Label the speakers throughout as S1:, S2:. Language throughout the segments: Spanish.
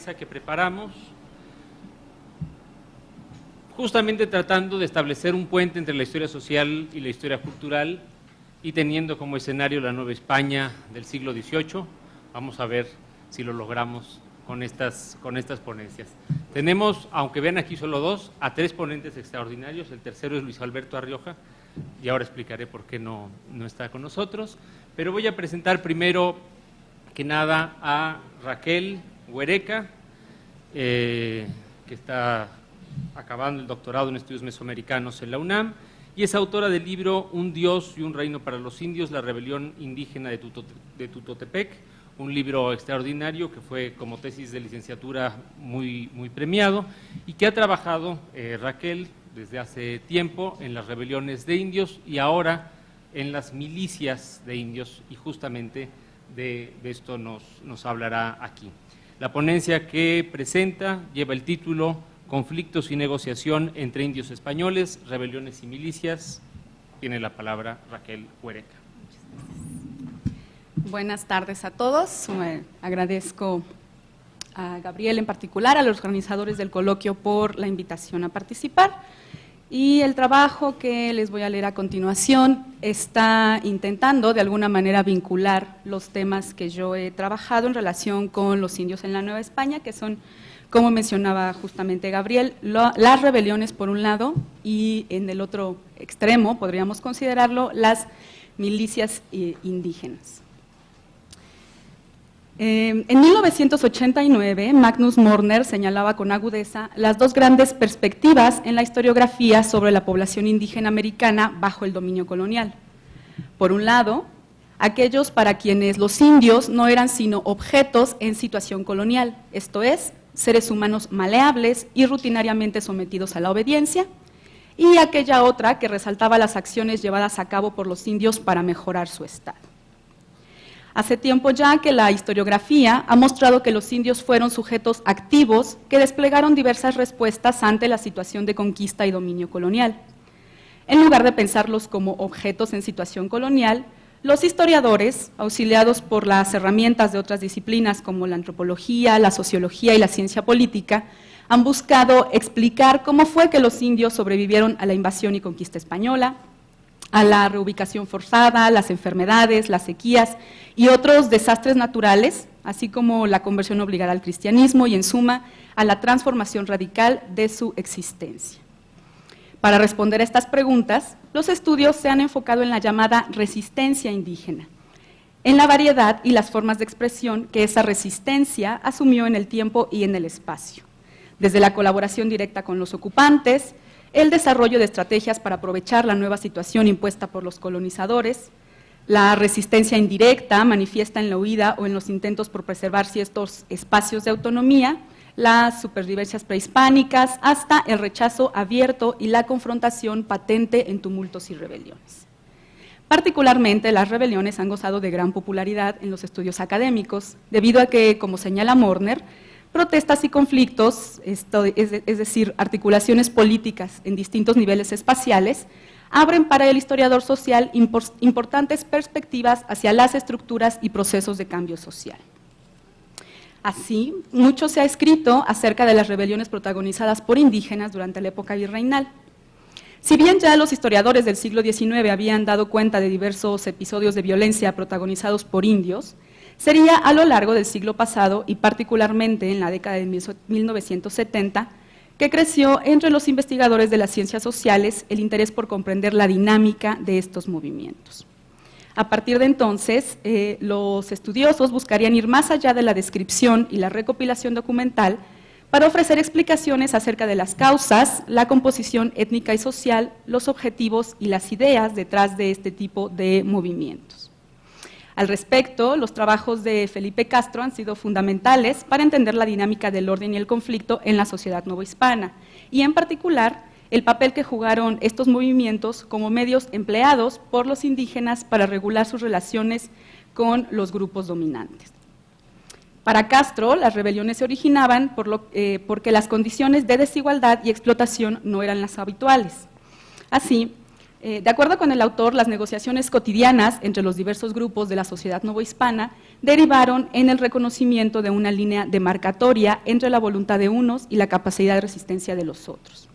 S1: pieza que preparamos, justamente tratando de establecer un puente entre la historia social y la historia cultural y teniendo como escenario la Nueva España del siglo XVIII. Vamos a ver si lo logramos con estas ponencias. Tenemos, aunque vean aquí solo dos, a tres ponentes extraordinarios. El tercero es Luis Alberto Arrioja, y ahora explicaré por qué no está con nosotros. Pero voy a presentar primero que nada a Raquel Huereca, que está acabando el doctorado en estudios mesoamericanos en la UNAM, y es autora del libro Un Dios y un Reino para los Indios, la rebelión indígena de Tutotepec, un libro extraordinario que fue como tesis de licenciatura muy premiado, y que ha trabajado Raquel desde hace tiempo en las rebeliones de indios y ahora en las milicias de indios, y justamente de esto nos hablará aquí. La ponencia que presenta lleva el título Conflictos y negociación entre indios españoles, rebeliones y milicias. Tiene la palabra Raquel Huereca.
S2: Buenas tardes a todos. Agradezco a Gabriel en particular, a los organizadores del coloquio por la invitación a participar. Y el trabajo que les voy a leer a continuación está intentando de alguna manera vincular los temas que yo he trabajado en relación con los indios en la Nueva España, que son, como mencionaba justamente Gabriel, las rebeliones por un lado, y en el otro extremo podríamos considerarlo las milicias indígenas. En 1989, Magnus Mörner señalaba con agudeza las dos grandes perspectivas en la historiografía sobre la población indígena americana bajo el dominio colonial. Por un lado, aquellos para quienes los indios no eran sino objetos en situación colonial, esto es, seres humanos maleables y rutinariamente sometidos a la obediencia, y aquella otra que resaltaba las acciones llevadas a cabo por los indios para mejorar su estado. Hace tiempo ya que la historiografía ha mostrado que los indios fueron sujetos activos que desplegaron diversas respuestas ante la situación de conquista y dominio colonial. En lugar de pensarlos como objetos en situación colonial, los historiadores, auxiliados por las herramientas de otras disciplinas como la antropología, la sociología y la ciencia política, han buscado explicar cómo fue que los indios sobrevivieron a la invasión y conquista española, a la reubicación forzada, las enfermedades, las sequías y otros desastres naturales, así como la conversión obligada al cristianismo y, en suma, a la transformación radical de su existencia. Para responder a estas preguntas, los estudios se han enfocado en la llamada resistencia indígena, en la variedad y las formas de expresión que esa resistencia asumió en el tiempo y en el espacio, desde la colaboración directa con los ocupantes, el desarrollo de estrategias para aprovechar la nueva situación impuesta por los colonizadores, la resistencia indirecta manifiesta en la huida o en los intentos por preservar ciertos espacios de autonomía, las supervivencias prehispánicas, hasta el rechazo abierto y la confrontación patente en tumultos y rebeliones. Particularmente, las rebeliones han gozado de gran popularidad en los estudios académicos, debido a que, como señala Mörner, protestas y conflictos, es decir, articulaciones políticas en distintos niveles espaciales, abren para el historiador social importantes perspectivas hacia las estructuras y procesos de cambio social. Así, mucho se ha escrito acerca de las rebeliones protagonizadas por indígenas durante la época virreinal. Si bien ya los historiadores del siglo XIX habían dado cuenta de diversos episodios de violencia protagonizados por indios, sería a lo largo del siglo pasado y particularmente en la década de 1970 que creció entre los investigadores de las ciencias sociales el interés por comprender la dinámica de estos movimientos. A partir de entonces, los estudiosos buscarían ir más allá de la descripción y la recopilación documental para ofrecer explicaciones acerca de las causas, la composición étnica y social, los objetivos y las ideas detrás de este tipo de movimientos. Al respecto, los trabajos de Felipe Castro han sido fundamentales para entender la dinámica del orden y el conflicto en la sociedad novohispana, y en particular el papel que jugaron estos movimientos como medios empleados por los indígenas para regular sus relaciones con los grupos dominantes. Para Castro, las rebeliones se originaban porque las condiciones de desigualdad y explotación no eran las habituales. Así, De acuerdo con el autor, las negociaciones cotidianas entre los diversos grupos de la sociedad novohispana derivaron en el reconocimiento de una línea demarcatoria entre la voluntad de unos y la capacidad de resistencia de los otros.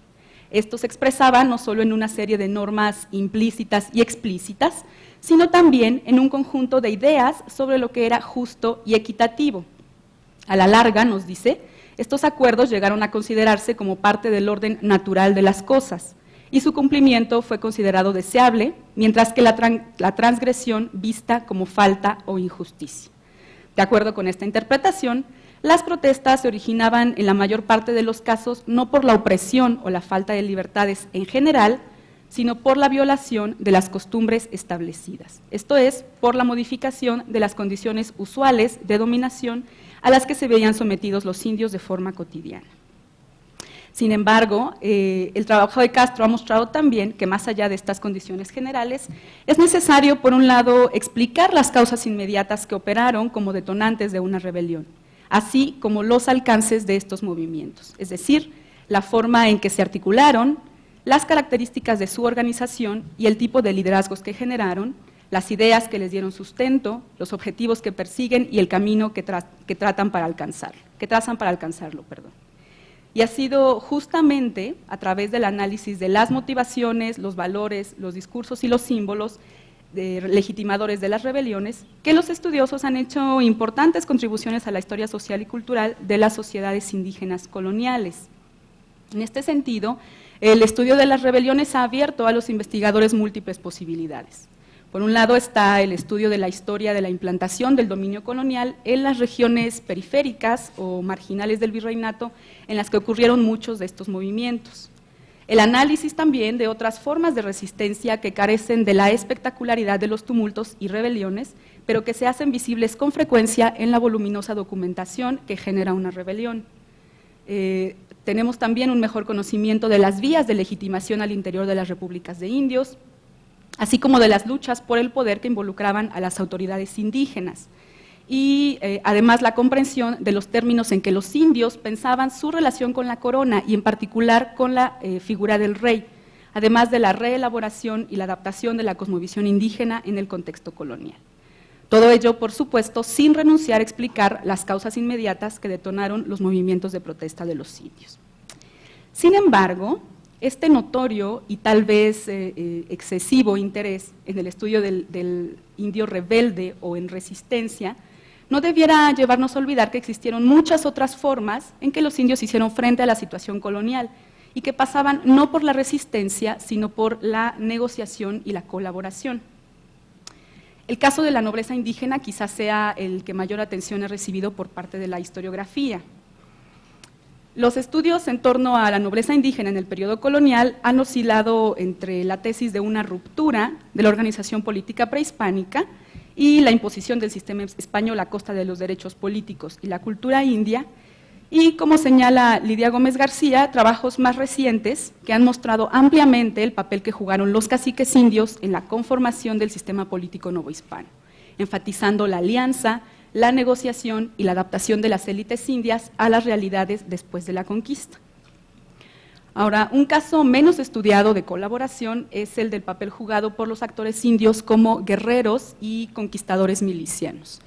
S2: Esto se expresaba no solo en una serie de normas implícitas y explícitas, sino también en un conjunto de ideas sobre lo que era justo y equitativo. A la larga, nos dice, estos acuerdos llegaron a considerarse como parte del orden natural de las cosas, y su cumplimiento fue considerado deseable, mientras que la transgresión vista como falta o injusticia. De acuerdo con esta interpretación, las protestas se originaban en la mayor parte de los casos no por la opresión o la falta de libertades en general, sino por la violación de las costumbres establecidas, esto es, por la modificación de las condiciones usuales de dominación a las que se veían sometidos los indios de forma cotidiana. Sin embargo, el trabajo de Castro ha mostrado también que más allá de estas condiciones generales, es necesario, por un lado, explicar las causas inmediatas que operaron como detonantes de una rebelión, así como los alcances de estos movimientos, es decir, la forma en que se articularon, las características de su organización y el tipo de liderazgos que generaron, las ideas que les dieron sustento, los objetivos que persiguen y el camino que trazan para alcanzarlo. Y ha sido justamente a través del análisis de las motivaciones, los valores, los discursos y los símbolos legitimadores de las rebeliones que los estudiosos han hecho importantes contribuciones a la historia social y cultural de las sociedades indígenas coloniales. En este sentido, el estudio de las rebeliones ha abierto a los investigadores múltiples posibilidades. Por un lado está el estudio de la historia de la implantación del dominio colonial en las regiones periféricas o marginales del virreinato en las que ocurrieron muchos de estos movimientos. El análisis también de otras formas de resistencia que carecen de la espectacularidad de los tumultos y rebeliones, pero que se hacen visibles con frecuencia en la voluminosa documentación que genera una rebelión. Tenemos también un mejor conocimiento de las vías de legitimación al interior de las repúblicas de indios, así como de las luchas por el poder que involucraban a las autoridades indígenas, y además la comprensión de los términos en que los indios pensaban su relación con la corona y en particular con la figura del rey, además de la reelaboración y la adaptación de la cosmovisión indígena en el contexto colonial. Todo ello, por supuesto, sin renunciar a explicar las causas inmediatas que detonaron los movimientos de protesta de los indios. Sin embargo, este notorio y tal vez excesivo interés en el estudio del indio rebelde o en resistencia no debiera llevarnos a olvidar que existieron muchas otras formas en que los indios hicieron frente a la situación colonial y que pasaban no por la resistencia, sino por la negociación y la colaboración. El caso de la nobleza indígena quizás sea el que mayor atención ha recibido por parte de la historiografía. Los estudios en torno a la nobleza indígena en el periodo colonial han oscilado entre la tesis de una ruptura de la organización política prehispánica y la imposición del sistema español a costa de los derechos políticos y la cultura india, y como señala Lidia Gómez García, trabajos más recientes que han mostrado ampliamente el papel que jugaron los caciques indios en la conformación del sistema político novohispano, enfatizando la alianza, la negociación y la adaptación de las élites indias a las realidades después de la conquista. Ahora, un caso menos estudiado de colaboración es el del papel jugado por los actores indios como guerreros y conquistadores milicianos.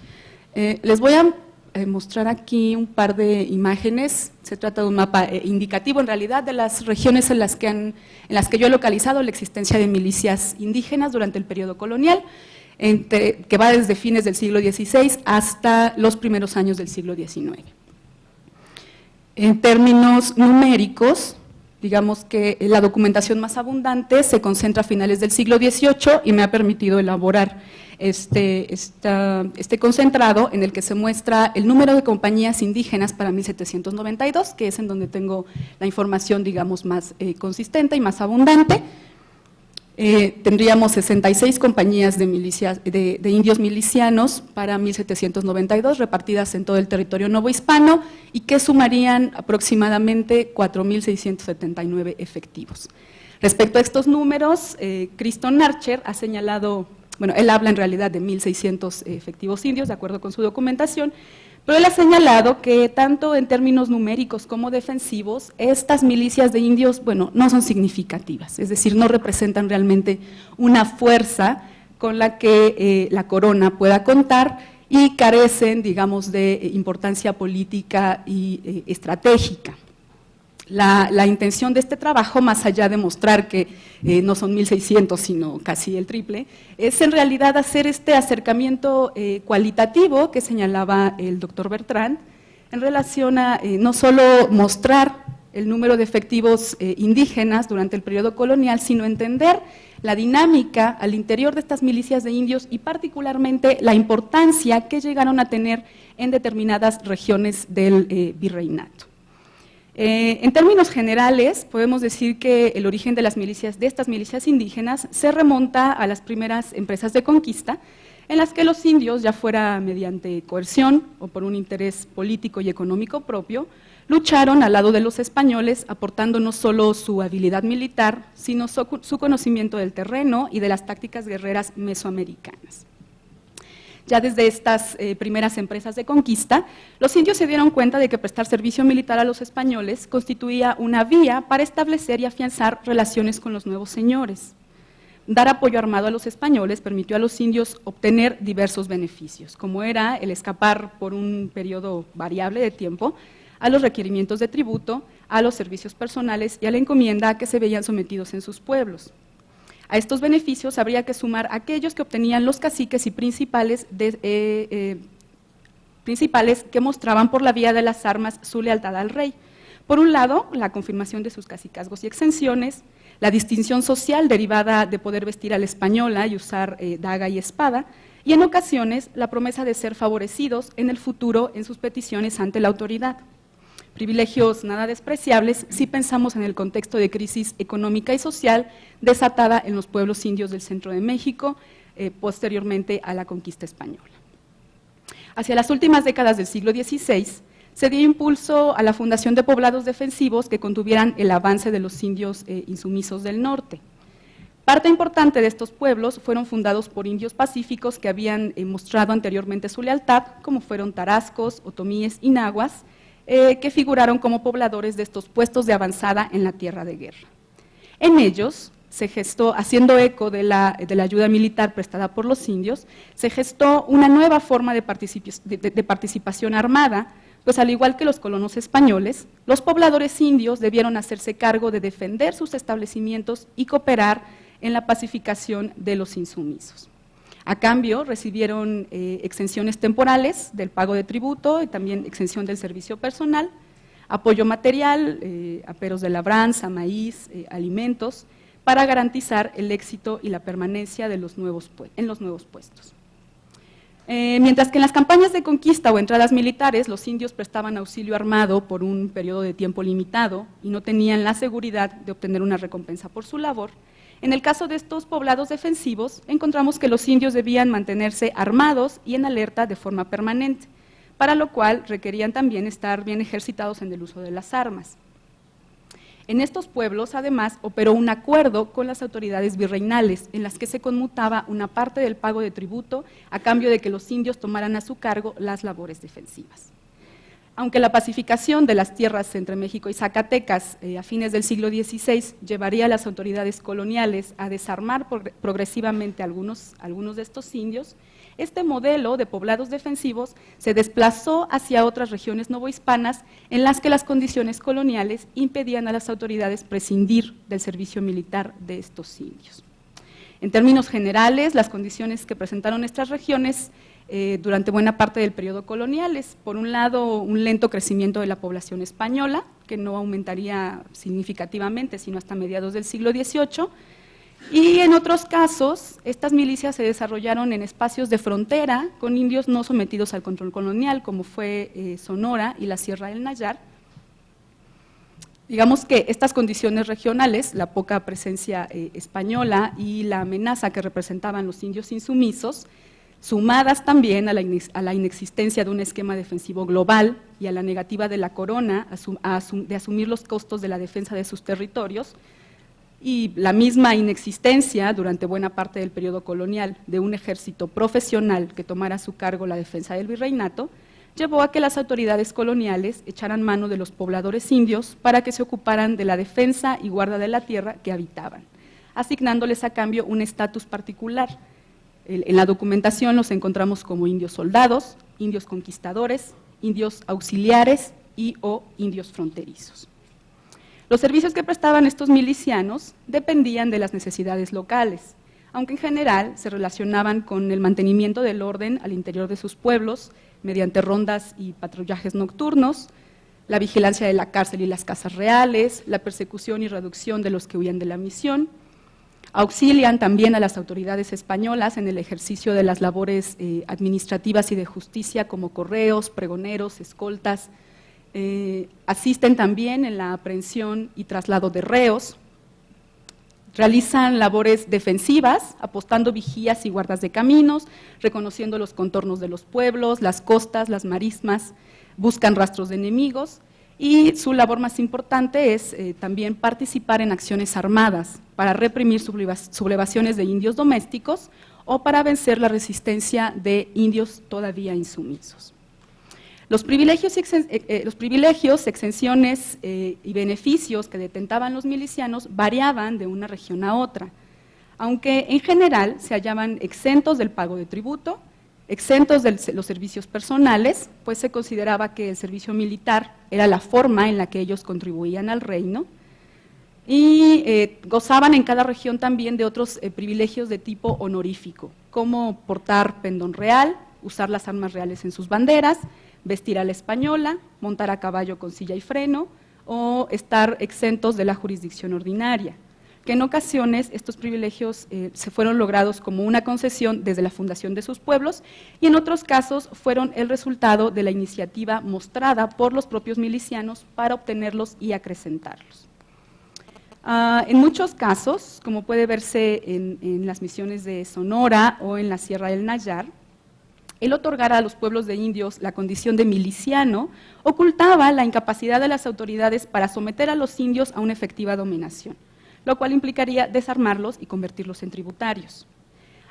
S2: Les voy a mostrar aquí un par de imágenes. Se trata de un mapa indicativo en realidad de las regiones en las que yo he localizado la existencia de milicias indígenas durante el periodo colonial, que va desde fines del siglo XVI hasta los primeros años del siglo XIX. En términos numéricos, digamos que la documentación más abundante se concentra a finales del siglo XVIII y me ha permitido elaborar este concentrado en el que se muestra el número de compañías indígenas para 1792, que es en donde tengo la información, digamos, más consistente y más abundante. Tendríamos 66 compañías de indios milicianos para 1792 repartidas en todo el territorio novohispano y que sumarían aproximadamente 4.679 efectivos. Respecto a estos números, Criston Archer ha señalado, bueno, él habla en realidad de 1.600 efectivos indios de acuerdo con su documentación, Pero él ha señalado que tanto en términos numéricos como defensivos, estas milicias de indios, bueno, no son significativas, es decir, no representan realmente una fuerza con la que la corona pueda contar y carecen, digamos, de importancia política y estratégica. La intención de este trabajo, más allá de mostrar que no son 1.600, sino casi el triple, es en realidad hacer este acercamiento cualitativo que señalaba el doctor Bertrand, en relación a no solo mostrar el número de efectivos indígenas durante el periodo colonial, sino entender la dinámica al interior de estas milicias de indios y particularmente la importancia que llegaron a tener en determinadas regiones del virreinato. En términos generales, podemos decir que el origen de estas milicias indígenas se remonta a las primeras empresas de conquista, en las que los indios, ya fuera mediante coerción o por un interés político y económico propio, lucharon al lado de los españoles, aportando no solo su habilidad militar, sino su conocimiento del terreno y de las tácticas guerreras mesoamericanas. Ya desde estas primeras empresas de conquista, los indios se dieron cuenta de que prestar servicio militar a los españoles constituía una vía para establecer y afianzar relaciones con los nuevos señores. Dar apoyo armado a los españoles permitió a los indios obtener diversos beneficios, como era el escapar por un periodo variable de tiempo a los requerimientos de tributo, a los servicios personales y a la encomienda a que se veían sometidos en sus pueblos. A estos beneficios habría que sumar aquellos que obtenían los caciques y principales que mostraban por la vía de las armas su lealtad al rey. Por un lado, la confirmación de sus cacicazgos y exenciones, la distinción social derivada de poder vestir a la española y usar daga y espada, y en ocasiones la promesa de ser favorecidos en el futuro en sus peticiones ante la autoridad. Privilegios nada despreciables si pensamos en el contexto de crisis económica y social desatada en los pueblos indios del centro de México, posteriormente a la conquista española. Hacia las últimas décadas del siglo XVI, se dio impulso a la fundación de poblados defensivos que contuvieran el avance de los indios insumisos del norte. Parte importante de estos pueblos fueron fundados por indios pacíficos que habían mostrado anteriormente su lealtad, como fueron tarascos, otomíes y nahuas, que figuraron como pobladores de estos puestos de avanzada en la tierra de guerra. En ellos se gestó, haciendo eco de la ayuda militar prestada por los indios, se gestó una nueva forma de participación armada, pues al igual que los colonos españoles, los pobladores indios debieron hacerse cargo de defender sus establecimientos y cooperar en la pacificación de los insumisos. A cambio, recibieron exenciones temporales del pago de tributo y también exención del servicio personal, apoyo material, aperos de labranza, maíz, alimentos, para garantizar el éxito y la permanencia de en los nuevos puestos. Mientras que en las campañas de conquista o entradas militares, los indios prestaban auxilio armado por un periodo de tiempo limitado y no tenían la seguridad de obtener una recompensa por su labor, en el caso de estos poblados defensivos, encontramos que los indios debían mantenerse armados y en alerta de forma permanente, para lo cual requerían también estar bien ejercitados en el uso de las armas. En estos pueblos, además, operó un acuerdo con las autoridades virreinales, en las que se conmutaba una parte del pago de tributo a cambio de que los indios tomaran a su cargo las labores defensivas. Aunque la pacificación de las tierras entre México y Zacatecas a fines del siglo XVI llevaría a las autoridades coloniales a desarmar progresivamente a algunos de estos indios, este modelo de poblados defensivos se desplazó hacia otras regiones novohispanas en las que las condiciones coloniales impedían a las autoridades prescindir del servicio militar de estos indios. En términos generales, las condiciones que presentaron estas regiones durante buena parte del periodo colonial es, por un lado, un lento crecimiento de la población española, que no aumentaría significativamente sino hasta mediados del siglo XVIII, y en otros casos, estas milicias se desarrollaron en espacios de frontera con indios no sometidos al control colonial, como fue Sonora y la Sierra del Nayar. Digamos que estas condiciones regionales, la poca presencia española y la amenaza que representaban los indios insumisos, sumadas también a la inexistencia de un esquema defensivo global y a la negativa de la corona de asumir los costos de la defensa de sus territorios, y la misma inexistencia durante buena parte del periodo colonial de un ejército profesional que tomara a su cargo la defensa del virreinato, llevó a que las autoridades coloniales echaran mano de los pobladores indios para que se ocuparan de la defensa y guarda de la tierra que habitaban, asignándoles a cambio un estatus particular. En la documentación los encontramos como indios soldados, indios conquistadores, indios auxiliares y o indios fronterizos. Los servicios que prestaban estos milicianos dependían de las necesidades locales, aunque en general se relacionaban con el mantenimiento del orden al interior de sus pueblos mediante rondas y patrullajes nocturnos, la vigilancia de la cárcel y las casas reales, la persecución y reducción de los que huían de la misión. Auxilian también a las autoridades españolas en el ejercicio de las labores administrativas y de justicia como correos, pregoneros, escoltas. Asisten también en la aprehensión y traslado de reos. Realizan labores defensivas, apostando vigías y guardas de caminos, reconociendo los contornos de los pueblos, las costas, las marismas, buscan rastros de enemigos y su labor más importante es también participar en acciones armadas para reprimir sublevaciones de indios domésticos o para vencer la resistencia de indios todavía insumisos. Los privilegios, exenciones y beneficios que detentaban los milicianos variaban de una región a otra, aunque en general se hallaban exentos del pago de tributo, exentos de los servicios personales, pues se consideraba que el servicio militar era la forma en la que ellos contribuían al reino, y gozaban en cada región también de otros privilegios de tipo honorífico, como portar pendón real, usar las armas reales en sus banderas, vestir a la española, montar a caballo con silla y freno o estar exentos de la jurisdicción ordinaria, que en ocasiones estos privilegios se fueron logrados como una concesión desde la fundación de sus pueblos y en otros casos fueron el resultado de la iniciativa mostrada por los propios milicianos para obtenerlos y acrecentarlos. En muchos casos, como puede verse en las misiones de Sonora o en la Sierra del Nayar, el otorgar a los pueblos de indios la condición de miliciano ocultaba la incapacidad de las autoridades para someter a los indios a una efectiva dominación, lo cual implicaría desarmarlos y convertirlos en tributarios.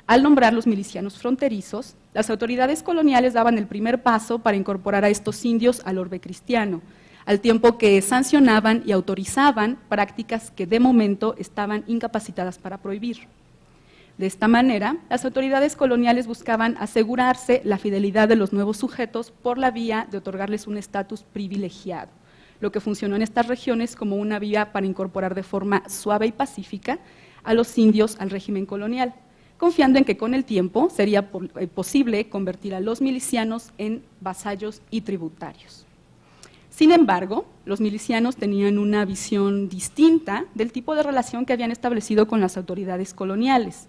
S2: Al nombrar los milicianos fronterizos, las autoridades coloniales daban el primer paso para incorporar a estos indios al orbe cristiano, al tiempo que sancionaban y autorizaban prácticas que de momento estaban incapacitadas para prohibir. De esta manera, las autoridades coloniales buscaban asegurarse la fidelidad de los nuevos sujetos por la vía de otorgarles un estatus privilegiado, lo que funcionó en estas regiones como una vía para incorporar de forma suave y pacífica a los indios al régimen colonial, confiando en que con el tiempo sería posible convertir a los milicianos en vasallos y tributarios. Sin embargo, los milicianos tenían una visión distinta del tipo de relación que habían establecido con las autoridades coloniales.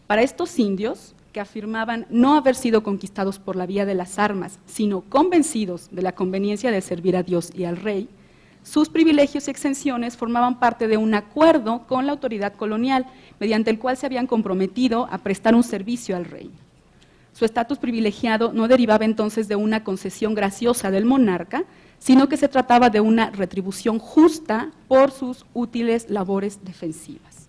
S2: Para estos indios, que afirmaban no haber sido conquistados por la vía de las armas, sino convencidos de la conveniencia de servir a Dios y al rey, sus privilegios y exenciones formaban parte de un acuerdo con la autoridad colonial, mediante el cual se habían comprometido a prestar un servicio al rey. Su estatus privilegiado no derivaba entonces de una concesión graciosa del monarca, sino que se trataba de una retribución justa por sus útiles labores defensivas.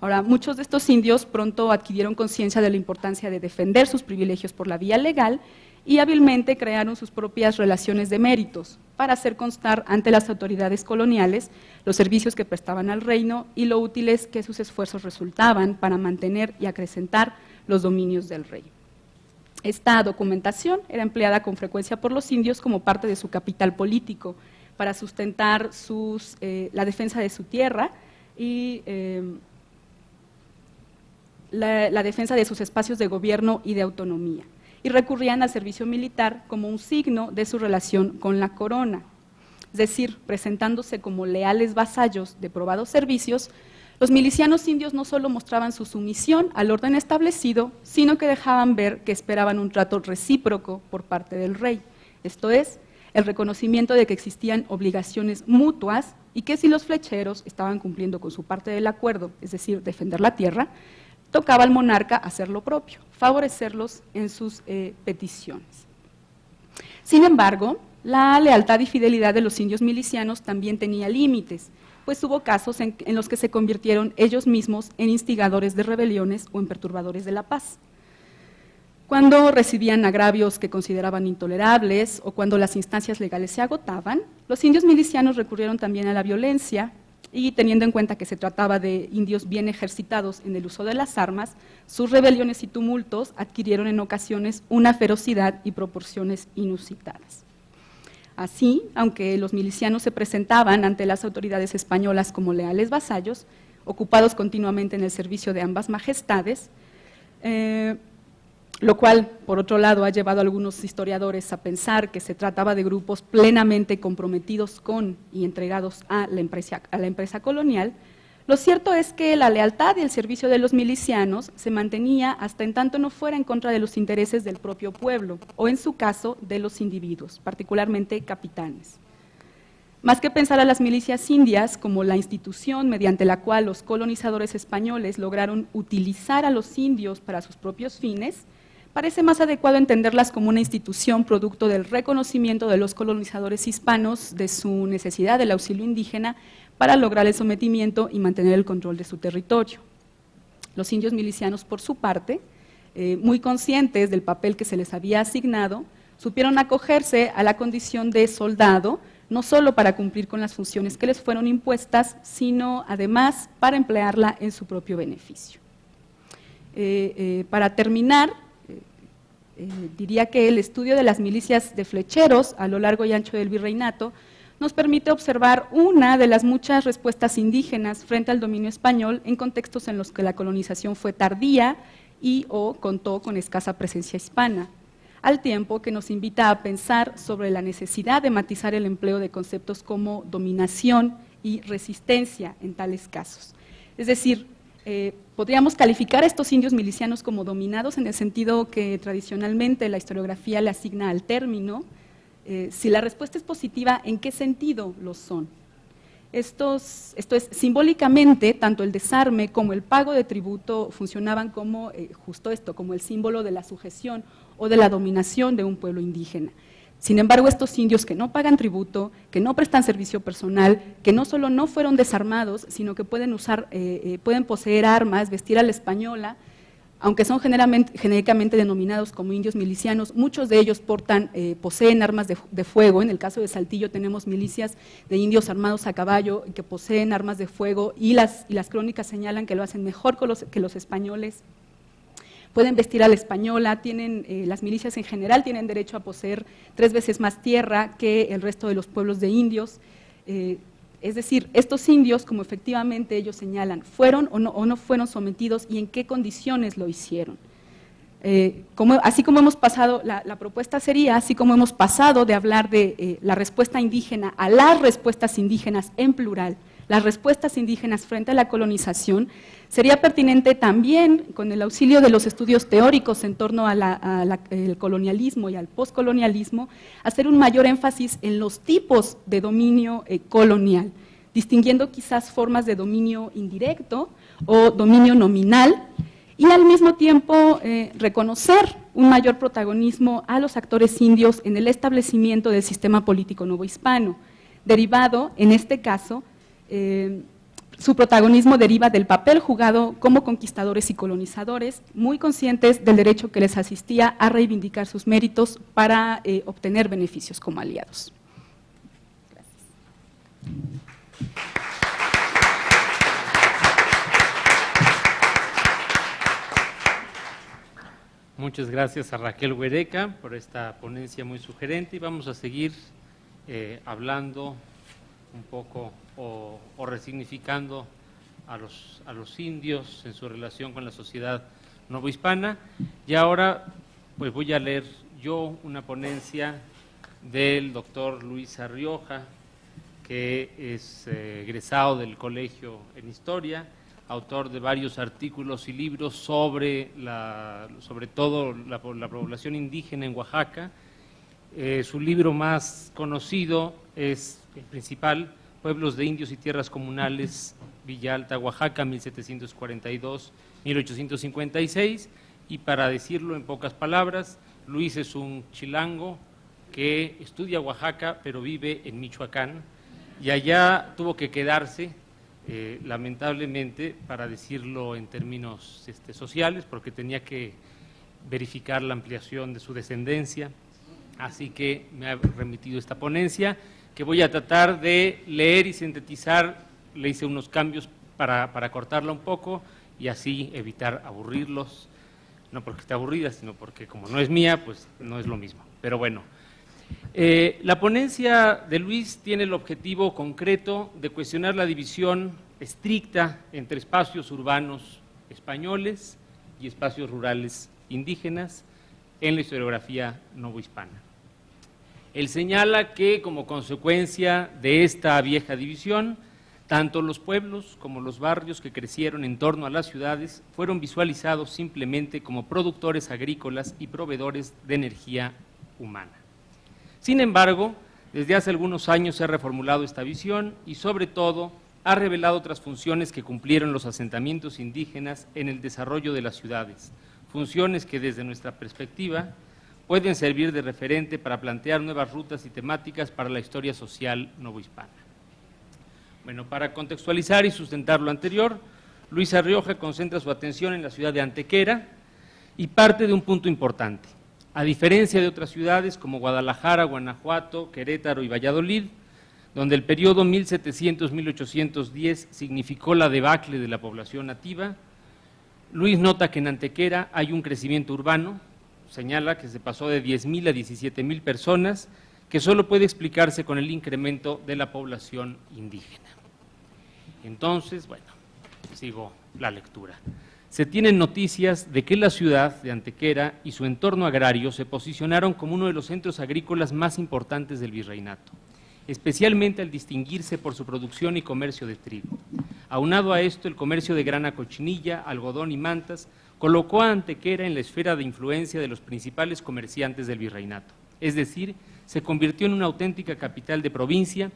S2: Ahora, muchos de estos indios pronto adquirieron conciencia de la importancia de defender sus privilegios por la vía legal y hábilmente crearon sus propias relaciones de méritos para hacer constar ante las autoridades coloniales los servicios que prestaban al reino y lo útiles que sus esfuerzos resultaban para mantener y acrecentar los dominios del rey. Esta documentación era empleada con frecuencia por los indios como parte de su capital político para sustentar la defensa de su tierra y la defensa de sus espacios de gobierno y de autonomía, y recurrían al servicio militar como un signo de su relación con la corona. Es decir, presentándose como leales vasallos de probados servicios, los milicianos indios no solo mostraban su sumisión al orden establecido, sino que dejaban ver que esperaban un trato recíproco por parte del rey, esto es, el reconocimiento de que existían obligaciones mutuas y que si los flecheros estaban cumpliendo con su parte del acuerdo, es decir, defender la tierra, tocaba al monarca hacer lo propio, favorecerlos en sus peticiones. Sin embargo, la lealtad y fidelidad de los indios milicianos también tenía límites, pues hubo casos en los que se convirtieron ellos mismos en instigadores de rebeliones o en perturbadores de la paz. Cuando recibían agravios que consideraban intolerables o cuando las instancias legales se agotaban, los indios milicianos recurrieron también a la violencia y, teniendo en cuenta que se trataba de indios bien ejercitados en el uso de las armas, sus rebeliones y tumultos adquirieron en ocasiones una ferocidad y proporciones inusitadas. Así, aunque los milicianos se presentaban ante las autoridades españolas como leales vasallos, ocupados continuamente en el servicio de ambas majestades, lo cual, por otro lado, ha llevado a algunos historiadores a pensar que se trataba de grupos plenamente comprometidos con y entregados a la empresa colonial. Lo cierto es que la lealtad y el servicio de los milicianos se mantenía hasta en tanto no fuera en contra de los intereses del propio pueblo, o en su caso, de los individuos, particularmente capitanes. Más que pensar a las milicias indias como la institución mediante la cual los colonizadores españoles lograron utilizar a los indios para sus propios fines, parece más adecuado entenderlas como una institución producto del reconocimiento de los colonizadores hispanos de su necesidad del auxilio indígena para lograr el sometimiento y mantener el control de su territorio. Los indios milicianos, por su parte, muy conscientes del papel que se les había asignado, supieron acogerse a la condición de soldado, no solo para cumplir con las funciones que les fueron impuestas, sino además para emplearla en su propio beneficio. Para terminar, diría que el estudio de las milicias de flecheros a lo largo y ancho del virreinato nos permite observar una de las muchas respuestas indígenas frente al dominio español en contextos en los que la colonización fue tardía y o contó con escasa presencia hispana, al tiempo que nos invita a pensar sobre la necesidad de matizar el empleo de conceptos como dominación y resistencia en tales casos. Es decir, podríamos calificar a estos indios milicianos como dominados en el sentido que tradicionalmente la historiografía le asigna al término. Si la respuesta es positiva, ¿en qué sentido lo son? Esto es, simbólicamente, tanto el desarme como el pago de tributo funcionaban como justo esto, como el símbolo de la sujeción o de la dominación de un pueblo indígena. Sin embargo, estos indios que no pagan tributo, que no prestan servicio personal, que no solo no fueron desarmados, sino que pueden poseer armas, vestir a la española, aunque son genéricamente denominados como indios milicianos, muchos de ellos poseen armas de fuego. En el caso de Saltillo tenemos milicias de indios armados a caballo que poseen armas de fuego y las crónicas señalan que lo hacen mejor que los españoles. Pueden vestir a la española, las milicias en general tienen derecho a poseer 3 veces más tierra que el resto de los pueblos de indios. Es decir, estos indios, como efectivamente ellos señalan, fueron o no fueron sometidos y en qué condiciones lo hicieron. Así como hemos pasado, la propuesta sería, así como hemos pasado de hablar de la respuesta indígena a las respuestas indígenas en plural, las respuestas indígenas frente a la colonización, sería pertinente también, con el auxilio de los estudios teóricos en torno al colonialismo y al poscolonialismo, hacer un mayor énfasis en los tipos de dominio colonial, distinguiendo quizás formas de dominio indirecto o dominio nominal, y al mismo tiempo reconocer un mayor protagonismo a los actores indios en el establecimiento del sistema político novohispano, derivado, en este caso, su protagonismo deriva del papel jugado como conquistadores y colonizadores, muy conscientes del derecho que les asistía a reivindicar sus méritos para obtener beneficios como aliados. Gracias.
S1: Muchas gracias a Raquel Huereca por esta ponencia muy sugerente y vamos a seguir hablando un poco o resignificando a los indios en su relación con la sociedad novohispana. Y ahora pues voy a leer yo una ponencia del doctor Luis Arrioja, que es egresado del Colegio en Historia, autor de varios artículos y libros sobre todo la población indígena en Oaxaca. Su libro más conocido es el principal, Pueblos de Indios y Tierras Comunales, Villa Alta, Oaxaca, 1742-1856, y para decirlo en pocas palabras, Luis es un chilango que estudia Oaxaca, pero vive en Michoacán, y allá tuvo que quedarse, lamentablemente, para decirlo en términos sociales, porque tenía que verificar la ampliación de su descendencia, así que me ha remitido esta ponencia, que voy a tratar de leer y sintetizar. Le hice unos cambios para cortarla un poco y así evitar aburrirlos, no porque esté aburrida, sino porque como no es mía, pues no es lo mismo. Pero bueno, la ponencia de Luis tiene el objetivo concreto de cuestionar la división estricta entre espacios urbanos españoles y espacios rurales indígenas en la historiografía novohispana. Él señala que, como consecuencia de esta vieja división, tanto los pueblos como los barrios que crecieron en torno a las ciudades fueron visualizados simplemente como productores agrícolas y proveedores de energía humana. Sin embargo, desde hace algunos años se ha reformulado esta visión y, sobre todo, ha revelado otras funciones que cumplieron los asentamientos indígenas en el desarrollo de las ciudades, funciones que, desde nuestra perspectiva, pueden servir de referente para plantear nuevas rutas y temáticas para la historia social novohispana. Bueno, para contextualizar y sustentar lo anterior, Luis Arrioja concentra su atención en la ciudad de Antequera y parte de un punto importante. A diferencia de otras ciudades como Guadalajara, Guanajuato, Querétaro y Valladolid, donde el periodo 1700-1810 significó la debacle de la población nativa, Luis nota que en Antequera hay un crecimiento urbano. Señala que se pasó de 10.000 a 17.000 personas, que solo puede explicarse con el incremento de la población indígena. Entonces, bueno, sigo la lectura. Se tienen noticias de que la ciudad de Antequera y su entorno agrario se posicionaron como uno de los centros agrícolas más importantes del virreinato, especialmente al distinguirse por su producción y comercio de trigo. Aunado a esto, el comercio de grana cochinilla, algodón y mantas colocó a Antequera en la esfera de influencia de los principales comerciantes del virreinato, es decir, se convirtió en una auténtica capital de provincia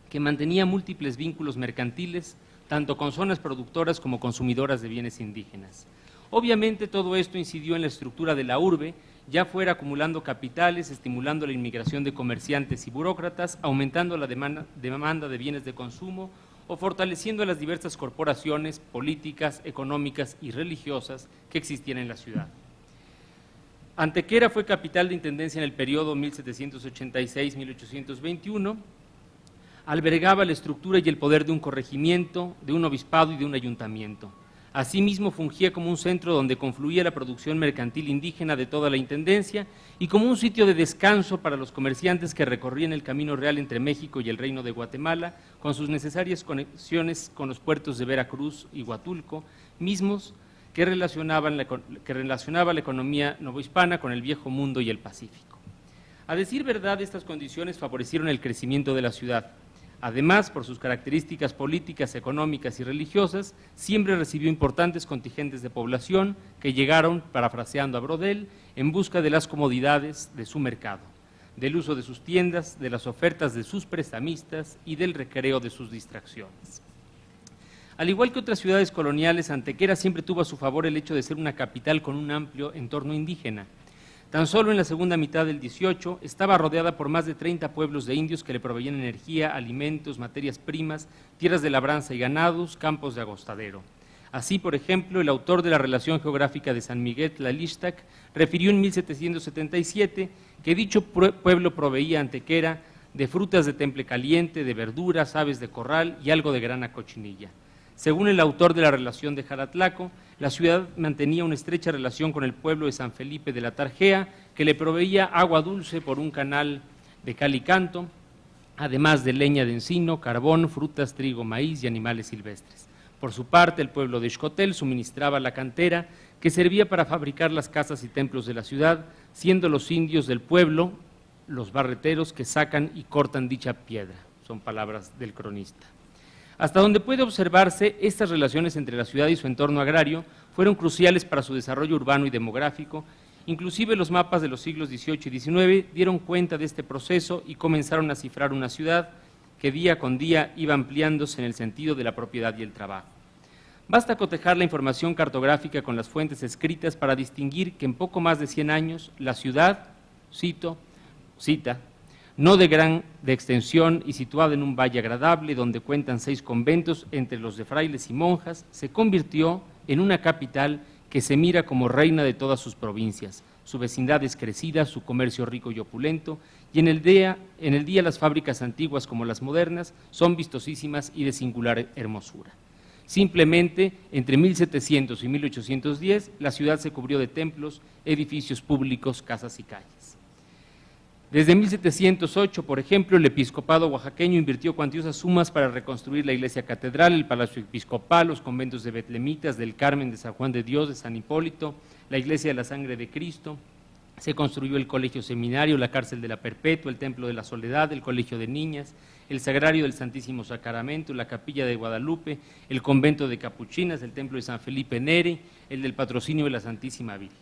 S1: que mantenía múltiples vínculos mercantiles, tanto con zonas productoras como consumidoras de bienes indígenas. Obviamente todo esto incidió en la estructura de la urbe, ya fuera acumulando capitales, estimulando la inmigración de comerciantes y burócratas, aumentando la demanda de bienes de consumo o fortaleciendo las diversas corporaciones políticas, económicas y religiosas que existían en la ciudad. Antequera fue capital de intendencia en el periodo 1786-1821, albergaba la estructura y el poder de un corregimiento, de un obispado y de un ayuntamiento. Asimismo, fungía como un centro donde confluía la producción mercantil indígena de toda la intendencia y como un sitio de descanso para los comerciantes que recorrían el camino real entre México y el Reino de Guatemala, con sus necesarias conexiones con los puertos de Veracruz y Huatulco, mismos que relacionaba la economía novohispana con el Viejo Mundo y el Pacífico. A decir verdad, estas condiciones favorecieron el crecimiento de la ciudad. Además, por sus características políticas, económicas y religiosas, siempre recibió importantes contingentes de población que llegaron, parafraseando a Brodel, en busca de las comodidades de su mercado, del uso de sus tiendas, de las ofertas de sus prestamistas y del recreo de sus distracciones. Al igual que otras ciudades coloniales, Antequera siempre tuvo a su favor el hecho de ser una capital con un amplio entorno indígena. Tan solo en la segunda mitad del 18 estaba rodeada por más de 30 pueblos de indios que le proveían energía, alimentos, materias primas, tierras de labranza y ganados, campos de agostadero. Así, por ejemplo, el autor de la Relación Geográfica de San Miguel Tlalixtac refirió en 1777 que dicho pueblo proveía a Antequera de frutas de temple caliente, de verduras, aves de corral y algo de grana cochinilla. Según el autor de la Relación de Jaratlaco, la ciudad mantenía una estrecha relación con el pueblo de San Felipe de la Tarjea, que le proveía agua dulce por un canal de cal y canto, además de leña de encino, carbón, frutas, trigo, maíz y animales silvestres. Por su parte, el pueblo de Xcotel suministraba la cantera que servía para fabricar las casas y templos de la ciudad, siendo los indios del pueblo los barreteros que sacan y cortan dicha piedra. Son palabras del cronista. Hasta donde puede observarse, estas relaciones entre la ciudad y su entorno agrario fueron cruciales para su desarrollo urbano y demográfico. Inclusive los mapas de los siglos XVIII y XIX dieron cuenta de este proceso y comenzaron a cifrar una ciudad que día con día iba ampliándose en el sentido de la propiedad y el trabajo. Basta cotejar la información cartográfica con las fuentes escritas para distinguir que en poco más de 100 años la ciudad, cita, no de extensión y situada en un valle agradable donde cuentan 6 conventos entre los de frailes y monjas, se convirtió en una capital que se mira como reina de todas sus provincias. Su vecindad es crecida, su comercio rico y opulento, y en el día las fábricas antiguas como las modernas son vistosísimas y de singular hermosura. Simplemente, entre 1700 y 1810, la ciudad se cubrió de templos, edificios públicos, casas y calles. Desde 1708, por ejemplo, el episcopado oaxaqueño invirtió cuantiosas sumas para reconstruir la iglesia catedral, el palacio episcopal, los conventos de betlemitas, del Carmen, de San Juan de Dios, de San Hipólito, la iglesia de la Sangre de Cristo. Se construyó el colegio seminario, la cárcel de la Perpetua, el templo de la Soledad, el colegio de niñas, el sagrario del Santísimo Sacramento, la capilla de Guadalupe, el convento de Capuchinas, el templo de San Felipe Neri, el del Patrocinio de la Santísima Virgen.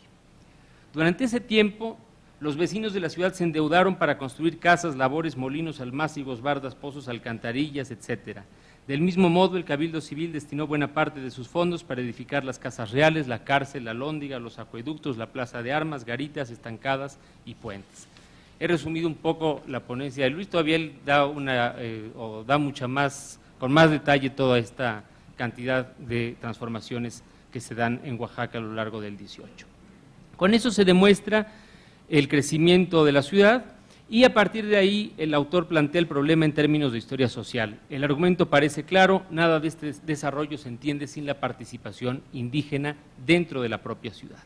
S1: Durante ese tiempo, los vecinos de la ciudad se endeudaron para construir casas, labores, molinos, almácigos, bardas, pozos, alcantarillas, etcétera. Del mismo modo, el Cabildo Civil destinó buena parte de sus fondos para edificar las casas reales, la cárcel, la alhóndiga, los acueductos, la plaza de armas, garitas, estancadas y puentes. He resumido un poco la ponencia de Luis, todavía él da con más detalle toda esta cantidad de transformaciones que se dan en Oaxaca a lo largo del 18. Con eso se demuestra el crecimiento de la ciudad y a partir de ahí el autor plantea el problema en términos de historia social. El argumento parece claro, nada de este desarrollo se entiende sin la participación indígena dentro de la propia ciudad.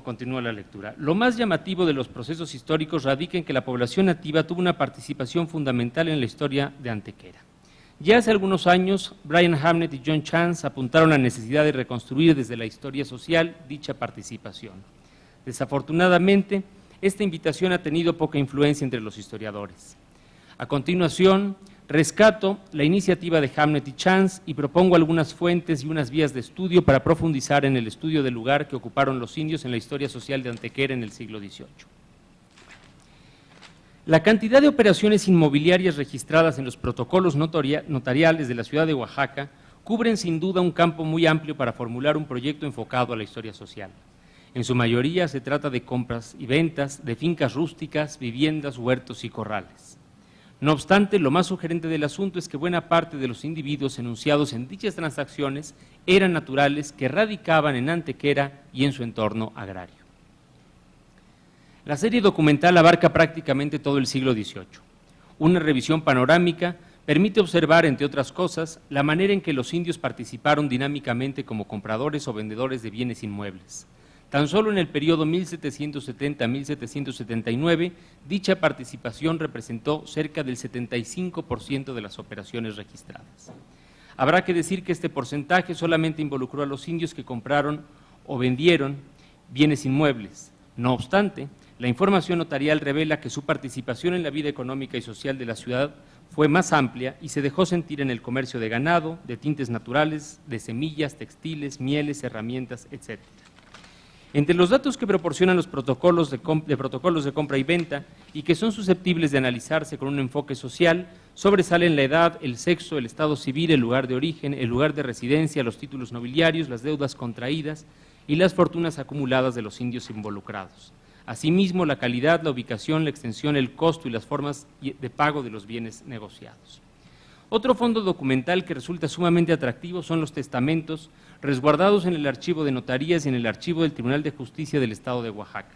S1: Continúa la lectura. Lo más llamativo de los procesos históricos radica en que la población nativa tuvo una participación fundamental en la historia de Antequera. Ya hace algunos años, Brian Hamnet y John Chance apuntaron la necesidad de reconstruir desde la historia social dicha participación. Desafortunadamente, esta invitación ha tenido poca influencia entre los historiadores. A continuación, rescato la iniciativa de Hamnet y Chance y propongo algunas fuentes y unas vías de estudio para profundizar en el estudio del lugar que ocuparon los indios en la historia social de Antequera en el siglo XVIII. La cantidad de operaciones inmobiliarias registradas en los protocolos notariales de la ciudad de Oaxaca cubren sin duda un campo muy amplio para formular un proyecto enfocado a la historia social. En su mayoría se trata de compras y ventas de fincas rústicas, viviendas, huertos y corrales. No obstante, lo más sugerente del asunto es que buena parte de los individuos enunciados en dichas transacciones eran naturales que radicaban en Antequera y en su entorno agrario. La serie documental abarca prácticamente todo el siglo XVIII. Una revisión panorámica permite observar, entre otras cosas, la manera en que los indios participaron dinámicamente como compradores o vendedores de bienes inmuebles. Tan solo en el periodo 1770-1779, dicha participación representó cerca del 75% de las operaciones registradas. Habrá que decir que este porcentaje solamente involucró a los indios que compraron o vendieron bienes inmuebles. No obstante, la información notarial revela que su participación en la vida económica y social de la ciudad fue más amplia y se dejó sentir en el comercio de ganado, de tintes naturales, de semillas, textiles, mieles, herramientas, etc. Entre los datos que proporcionan los protocolos de compra y venta y que son susceptibles de analizarse con un enfoque social, sobresalen la edad, el sexo, el estado civil, el lugar de origen, el lugar de residencia, los títulos nobiliarios, las deudas contraídas y las fortunas acumuladas de los indios involucrados. Asimismo, la calidad, la ubicación, la extensión, el costo y las formas de pago de los bienes negociados. Otro fondo documental que resulta sumamente atractivo son los testamentos resguardados en el archivo de notarías y en el archivo del Tribunal de Justicia del Estado de Oaxaca.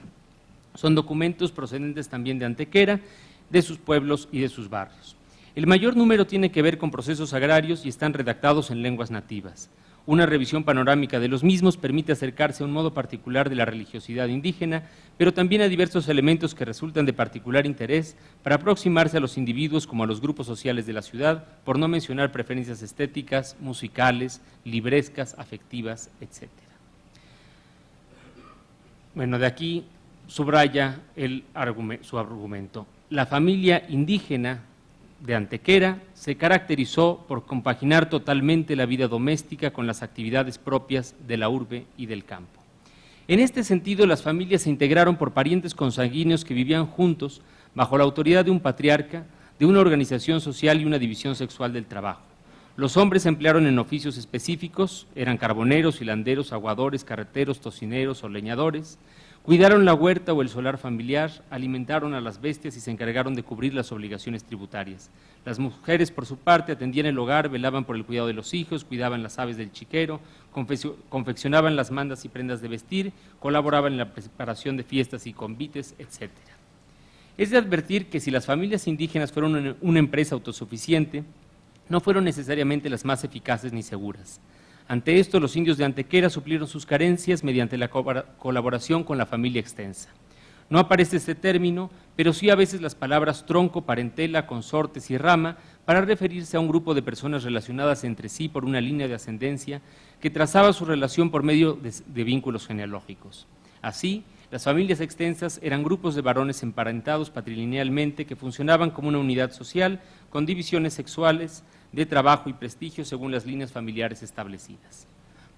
S1: Son documentos procedentes también de Antequera, de sus pueblos y de sus barrios. El mayor número tiene que ver con procesos agrarios y están redactados en lenguas nativas. Una revisión panorámica de los mismos permite acercarse a un modo particular de la religiosidad indígena, pero también a diversos elementos que resultan de particular interés para aproximarse a los individuos como a los grupos sociales de la ciudad, por no mencionar preferencias estéticas, musicales, librescas, afectivas, etc. Bueno, de aquí subraya su argumento. La familia indígena de Antequera se caracterizó por compaginar totalmente la vida doméstica con las actividades propias de la urbe y del campo. En este sentido, las familias se integraron por parientes consanguíneos que vivían juntos bajo la autoridad de un patriarca, de una organización social y una división sexual del trabajo. Los hombres se emplearon en oficios específicos, eran carboneros, hilanderos, aguadores, carreteros, tocineros o leñadores, Cuidaron la huerta o el solar familiar, alimentaron a las bestias y se encargaron de cubrir las obligaciones tributarias. Las mujeres, por su parte, atendían el hogar, velaban por el cuidado de los hijos, cuidaban las aves del chiquero, confeccionaban las mandas y prendas de vestir, colaboraban en la preparación de fiestas y convites, etc. Es de advertir que si las familias indígenas fueron una empresa autosuficiente, no fueron necesariamente las más eficaces ni seguras. Ante esto, los indios de Antequera suplieron sus carencias mediante la colaboración con la familia extensa. No aparece este término, pero sí a veces las palabras tronco, parentela, consortes y rama para referirse a un grupo de personas relacionadas entre sí por una línea de ascendencia que trazaba su relación por medio de vínculos genealógicos. Así, las familias extensas eran grupos de varones emparentados patrilinealmente que funcionaban como una unidad social con divisiones sexuales, de trabajo y prestigio según las líneas familiares establecidas.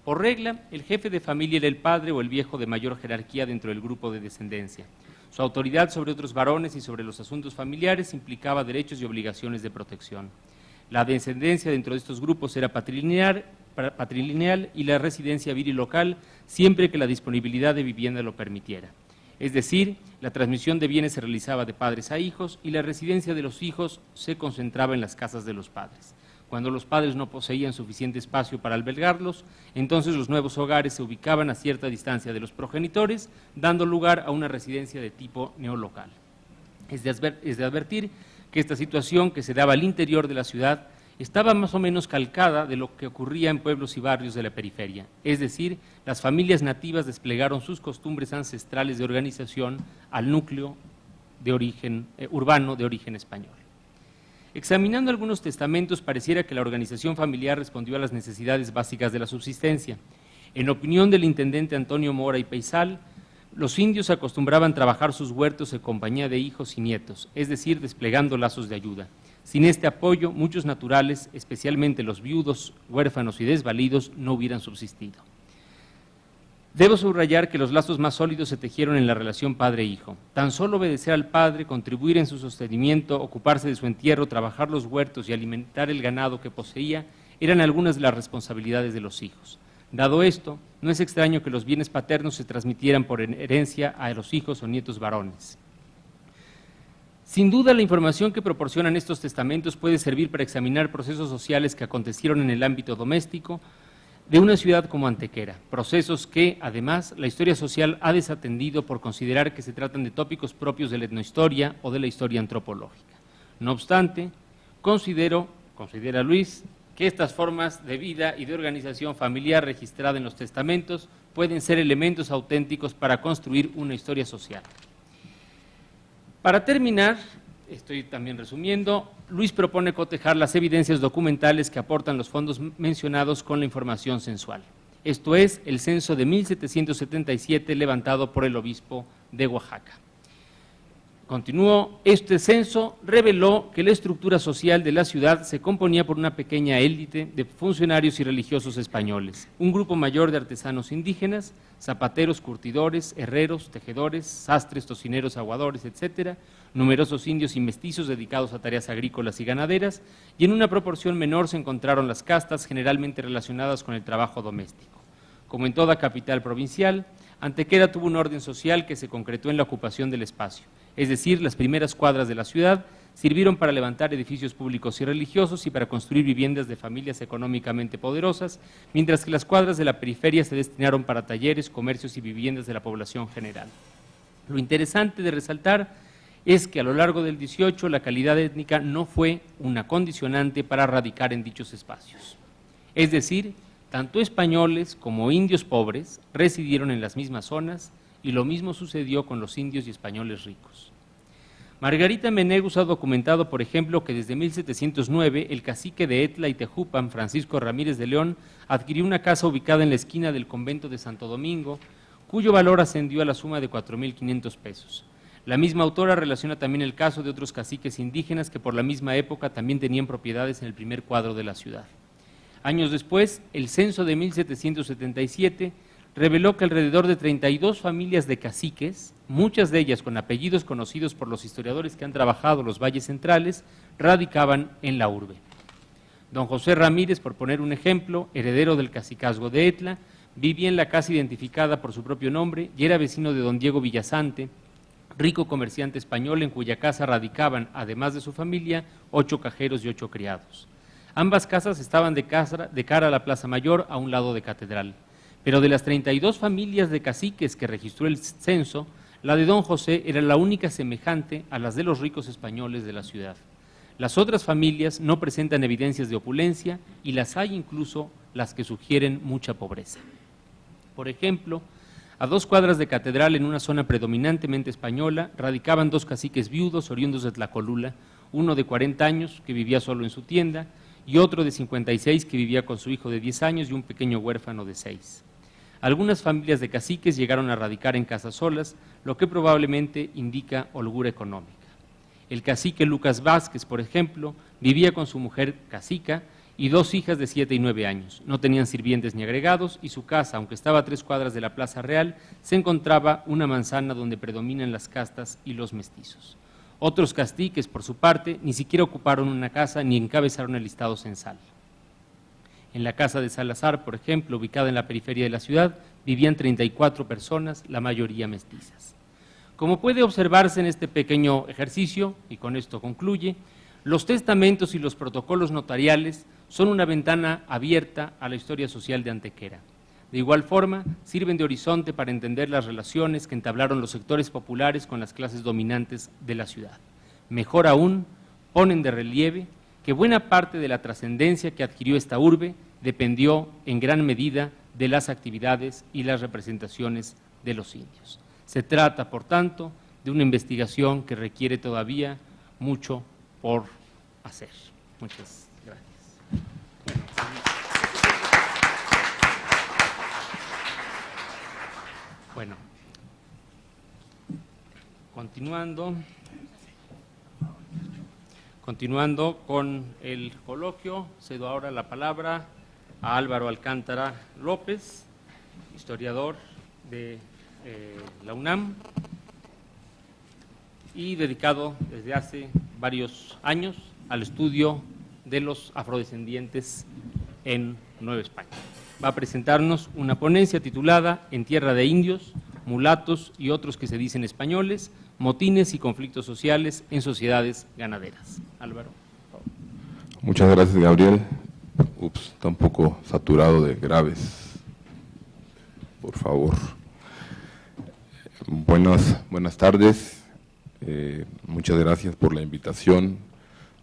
S1: Por regla, el jefe de familia era el padre o el viejo de mayor jerarquía dentro del grupo de descendencia. Su autoridad sobre otros varones y sobre los asuntos familiares implicaba derechos y obligaciones de protección. La descendencia dentro de estos grupos era patrilineal y la residencia viril local siempre que la disponibilidad de vivienda lo permitiera. Es decir, la transmisión de bienes se realizaba de padres a hijos y la residencia de los hijos se concentraba en las casas de los padres. Cuando los padres no poseían suficiente espacio para albergarlos, entonces los nuevos hogares se ubicaban a cierta distancia de los progenitores, dando lugar a una residencia de tipo neolocal. Es de advertir que esta situación que se daba al interior de la ciudad estaba más o menos calcada de lo que ocurría en pueblos y barrios de la periferia, es decir, las familias nativas desplegaron sus costumbres ancestrales de organización al núcleo de origen, urbano de origen español. Examinando algunos testamentos, pareciera que la organización familiar respondió a las necesidades básicas de la subsistencia. En opinión del intendente Antonio Mora y Peizal, los indios acostumbraban trabajar sus huertos en compañía de hijos y nietos, es decir, desplegando lazos de ayuda. Sin este apoyo, muchos naturales, especialmente los viudos, huérfanos y desvalidos, no hubieran subsistido. Debo subrayar que los lazos más sólidos se tejieron en la relación padre-hijo. Tan solo obedecer al padre, contribuir en su sostenimiento, ocuparse de su entierro, trabajar los huertos y alimentar el ganado que poseía, eran algunas de las responsabilidades de los hijos. Dado esto, no es extraño que los bienes paternos se transmitieran por herencia a los hijos o nietos varones. Sin duda, la información que proporcionan estos testamentos puede servir para examinar procesos sociales que acontecieron en el ámbito doméstico de una ciudad como Antequera, procesos que, además, la historia social ha desatendido por considerar que se tratan de tópicos propios de la etnohistoria o de la historia antropológica. No obstante, considera Luis que estas formas de vida y de organización familiar registrada en los testamentos pueden ser elementos auténticos para construir una historia social. Para terminar, estoy también resumiendo, Luis propone cotejar las evidencias documentales que aportan los fondos mencionados con la información censual. Esto es, el censo de 1777 levantado por el obispo de Oaxaca. Continuó, este censo reveló que la estructura social de la ciudad se componía por una pequeña élite de funcionarios y religiosos españoles, un grupo mayor de artesanos indígenas, zapateros, curtidores, herreros, tejedores, sastres, tocineros, aguadores, etcétera, numerosos indios y mestizos dedicados a tareas agrícolas y ganaderas, y en una proporción menor se encontraron las castas generalmente relacionadas con el trabajo doméstico. Como en toda capital provincial, Antequera tuvo un orden social que se concretó en la ocupación del espacio, es decir, las primeras cuadras de la ciudad sirvieron para levantar edificios públicos y religiosos y para construir viviendas de familias económicamente poderosas, mientras que las cuadras de la periferia se destinaron para talleres, comercios y viviendas de la población general. Lo interesante de resaltar es que a lo largo del 18 la calidad étnica no fue una condicionante para radicar en dichos espacios. Es decir, tanto españoles como indios pobres residieron en las mismas zonas y lo mismo sucedió con los indios y españoles ricos. Margarita Menegus ha documentado, por ejemplo, que desde 1709 el cacique de Etla y Tejupan, Francisco Ramírez de León, adquirió una casa ubicada en la esquina del convento de Santo Domingo, cuyo valor ascendió a la suma de 4,500 pesos. La misma autora relaciona también el caso de otros caciques indígenas que por la misma época también tenían propiedades en el primer cuadro de la ciudad. Años después, el censo de 1777 reveló que alrededor de 32 familias de caciques, muchas de ellas con apellidos conocidos por los historiadores que han trabajado los valles centrales, radicaban en la urbe. Don José Ramírez, por poner un ejemplo, heredero del cacicazgo de Etla, Vivía en la casa identificada por su propio nombre y era vecino de don Diego Villasante, rico comerciante español en cuya casa radicaban, además de su familia, 8 cajeros y 8 criados. Ambas casas estaban de cara a la Plaza Mayor, a un lado de Catedral. Pero de las 32 familias de caciques que registró el censo, la de don José era la única semejante a las de los ricos españoles de la ciudad. Las otras familias no presentan evidencias de opulencia y las hay incluso las que sugieren mucha pobreza. Por ejemplo, a 2 cuadras de Catedral, en una zona predominantemente española, radicaban 2 caciques viudos oriundos de Tlacolula, uno de 40 años que vivía solo en su tienda y otro de 56 que vivía con su hijo de 10 años y un pequeño huérfano de 6. Algunas familias de caciques llegaron a radicar en casas solas, lo que probablemente indica holgura económica. El cacique Lucas Vázquez, por ejemplo, vivía con su mujer cacica y 2 hijas de 7 y 9 años. No tenían sirvientes ni agregados y su casa, aunque estaba a 3 cuadras de la Plaza Real, se encontraba una manzana donde predominan las castas y los mestizos. Otros caciques, por su parte, ni siquiera ocuparon una casa ni encabezaron el listado censal. En la casa de Salazar, por ejemplo, ubicada en la periferia de la ciudad, vivían 34 personas, la mayoría mestizas. Como puede observarse en este pequeño ejercicio, y con esto concluye, los testamentos y los protocolos notariales son una ventana abierta a la historia social de Antequera. De igual forma, sirven de horizonte para entender las relaciones que entablaron los sectores populares con las clases dominantes de la ciudad. Mejor aún, ponen de relieve que buena parte de la trascendencia que adquirió esta urbe dependió en gran medida de las actividades y las representaciones de los indios. Se trata, por tanto, de una investigación que requiere todavía mucho por hacer. Muchas gracias. Bueno, continuando con el coloquio, cedo ahora la palabra a Álvaro Alcántara López, historiador de la UNAM y dedicado desde hace varios años al estudio de los afrodescendientes en Nueva España. Va a presentarnos una ponencia titulada En tierra de indios, mulatos y otros que se dicen españoles, motines y conflictos sociales en sociedades ganaderas. Álvaro, por favor.
S3: Muchas gracias, Gabriel. Está un poco saturado de graves. Por favor. Buenas tardes. Muchas gracias por la invitación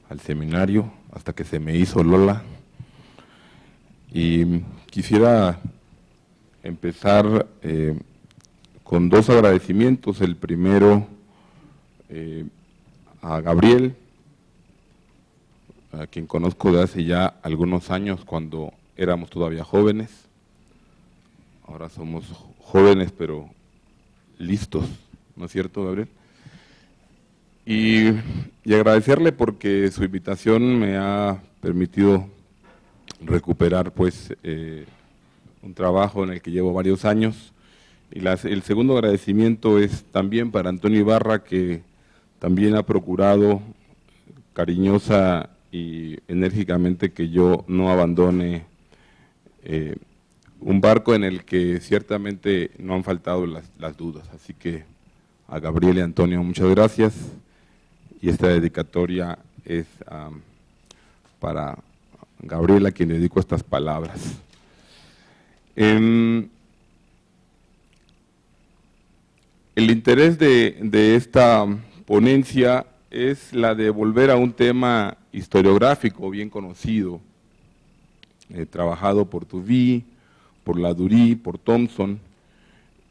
S3: al seminario, hasta que se me hizo Lola. Y quisiera empezar con 2 agradecimientos. El primero a Gabriel, a quien conozco de hace ya algunos años cuando éramos todavía jóvenes. Ahora somos jóvenes pero listos, ¿no es cierto, Gabriel? Y agradecerle porque su invitación me ha permitido recuperar un trabajo en el que llevo varios años. Y el segundo agradecimiento es también para Antonio Ibarra, que también ha procurado cariñosa y enérgicamente que yo no abandone un barco en el que ciertamente no han faltado las dudas. Así que a Gabriel y Antonio, muchas gracias. Y esta dedicatoria es para Gabriela, a quien dedico estas palabras. El interés de esta ponencia es la de volver a un tema historiográfico bien conocido, trabajado por Tuvie, por Ladurie, por Thompson,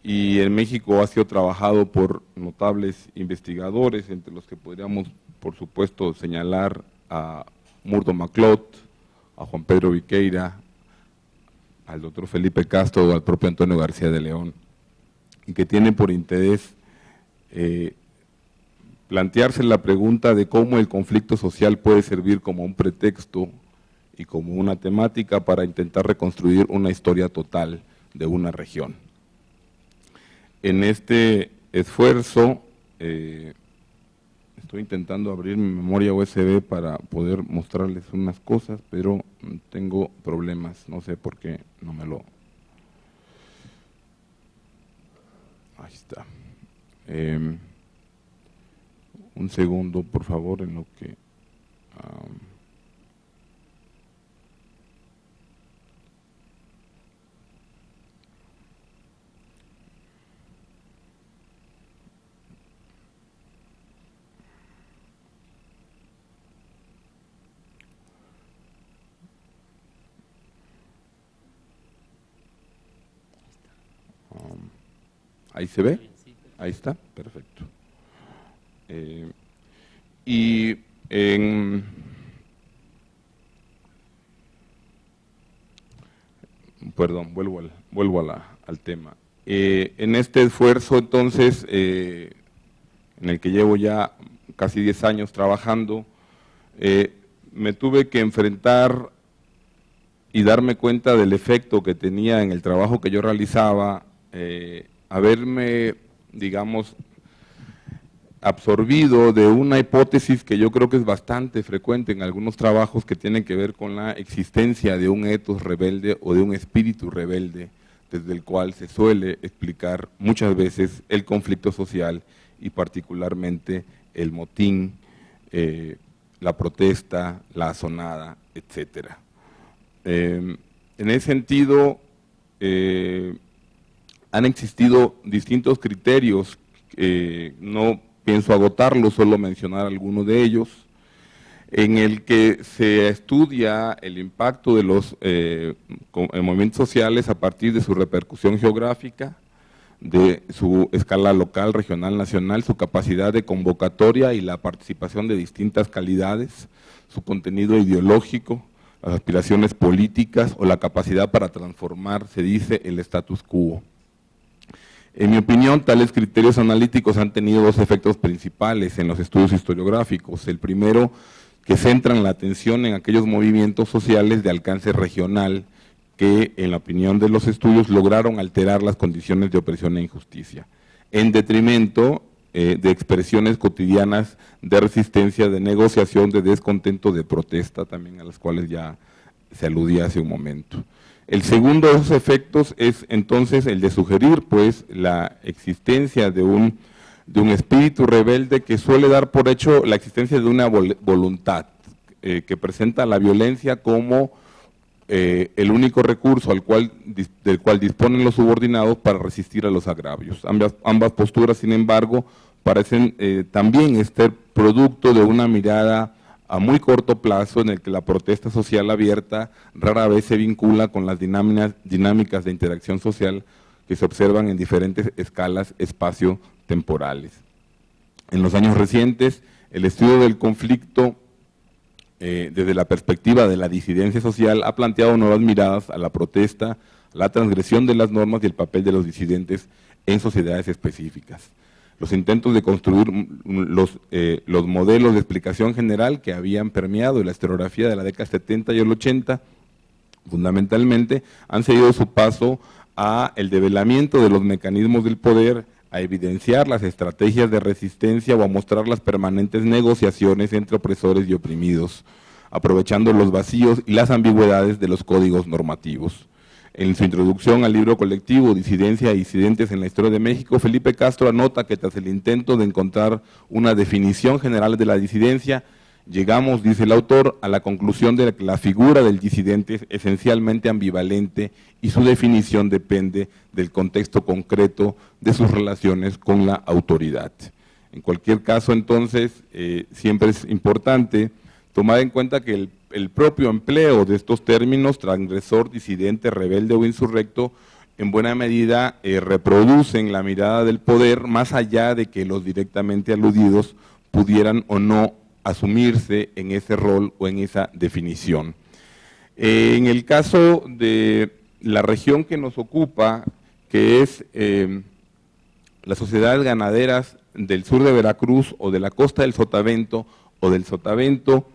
S3: y en México ha sido trabajado por notables investigadores, entre los que podríamos, por supuesto, señalar a Murdo Maclot, a Juan Pedro Viqueira, al doctor Felipe Castro o al propio Antonio García de León, y que tienen por interés plantearse la pregunta de cómo el conflicto social puede servir como un pretexto y como una temática para intentar reconstruir una historia total de una región. En este esfuerzo, estoy intentando abrir mi memoria USB para poder mostrarles unas cosas, pero tengo problemas, no sé por qué no me lo... Ahí está. Un segundo, por favor, en lo que... ¿ahí se ve? Ahí está, perfecto. Perdón, vuelvo al tema. En este esfuerzo, entonces, en el que llevo ya casi 10 años trabajando, me tuve que enfrentar y darme cuenta del efecto que tenía en el trabajo que yo realizaba, haberme, digamos, absorbido de una hipótesis que yo creo que es bastante frecuente en algunos trabajos que tienen que ver con la existencia de un etos rebelde o de un espíritu rebelde, desde el cual se suele explicar muchas veces el conflicto social y particularmente el motín, la protesta, la asonada, etcétera. En ese sentido, han existido distintos criterios, no pienso agotarlos, solo mencionar algunos de ellos, en el que se estudia el impacto de los movimientos sociales a partir de su repercusión geográfica, de su escala local, regional, nacional, su capacidad de convocatoria y la participación de distintas calidades, su contenido ideológico, las aspiraciones políticas o la capacidad para transformar, se dice, el status quo. En mi opinión, tales criterios analíticos han tenido dos efectos principales en los estudios historiográficos. El primero, que centran la atención en aquellos movimientos sociales de alcance regional que, en la opinión de los estudios, lograron alterar las condiciones de opresión e injusticia, en detrimento de expresiones cotidianas de resistencia, de negociación, de descontento, de protesta, también a las cuales ya se aludía hace un momento. El segundo de esos efectos es entonces el de sugerir pues la existencia de un espíritu rebelde que suele dar por hecho la existencia de una voluntad que presenta la violencia como el único recurso del cual disponen los subordinados para resistir a los agravios. Ambas posturas, sin embargo, parecen también estar producto de una mirada a muy corto plazo en el que la protesta social abierta rara vez se vincula con las dinámicas de interacción social que se observan en diferentes escalas espacio-temporales. En los años recientes, el estudio del conflicto desde la perspectiva de la disidencia social ha planteado nuevas miradas a la protesta, la transgresión de las normas y el papel de los disidentes en sociedades específicas. Los intentos de construir los modelos de explicación general que habían permeado la historiografía de la década 70 y el 80, fundamentalmente, han seguido su paso a el develamiento de los mecanismos del poder, a evidenciar las estrategias de resistencia o a mostrar las permanentes negociaciones entre opresores y oprimidos, aprovechando los vacíos y las ambigüedades de los códigos normativos. En su introducción al libro colectivo Disidencia e Disidentes en la Historia de México, Felipe Castro anota que tras el intento de encontrar una definición general de la disidencia, llegamos, dice el autor, a la conclusión de que la figura del disidente es esencialmente ambivalente y su definición depende del contexto concreto de sus relaciones con la autoridad. En cualquier caso, entonces, siempre es importante tomar en cuenta que el propio empleo de estos términos, transgresor, disidente, rebelde o insurrecto, en buena medida reproducen la mirada del poder, más allá de que los directamente aludidos pudieran o no asumirse en ese rol o en esa definición. En el caso de la región que nos ocupa, que es las sociedades ganaderas del sur de Veracruz o de la costa del Sotavento o del Sotavento,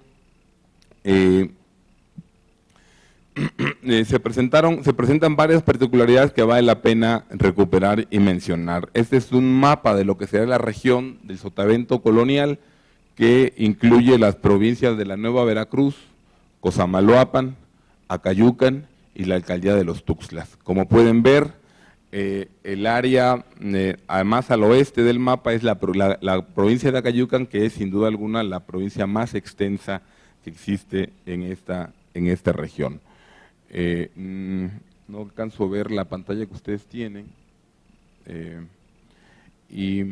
S3: se presentan varias particularidades que vale la pena recuperar y mencionar. Este es un mapa de lo que será la región del Sotavento colonial, que incluye las provincias de la Nueva Veracruz, Cosamaloapan, Acayucan y la alcaldía de los Tuxtlas. Como pueden ver, el área más al oeste del mapa es la provincia de Acayucan, que es sin duda alguna la provincia más extensa que existe en esta región. No alcanzo a ver la pantalla que ustedes tienen. Y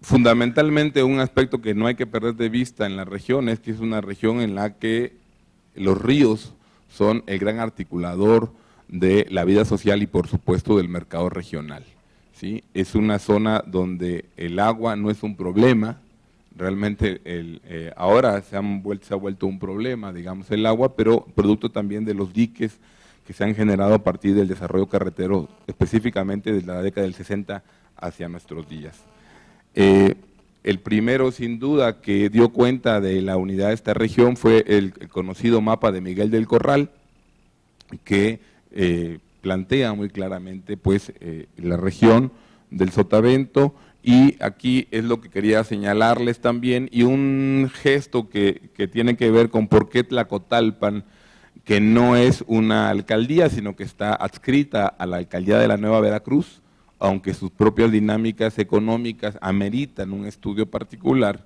S3: fundamentalmente un aspecto que no hay que perder de vista en la región es que es una región en la que los ríos son el gran articulador de la vida social y por supuesto del mercado regional, ¿sí? Es una zona donde el agua no es un problema, realmente ahora se ha vuelto un problema, digamos, el agua, pero producto también de los diques que se han generado a partir del desarrollo carretero, específicamente desde la década del 60 hacia nuestros días. El primero, sin duda, que dio cuenta de la unidad de esta región fue el conocido mapa de Miguel del Corral, que plantea muy claramente pues, la región del Sotavento, y aquí es lo que quería señalarles también, y un gesto que tiene que ver con por qué Tlacotalpan, que no es una alcaldía, sino que está adscrita a la alcaldía de la Nueva Veracruz, aunque sus propias dinámicas económicas ameritan un estudio particular.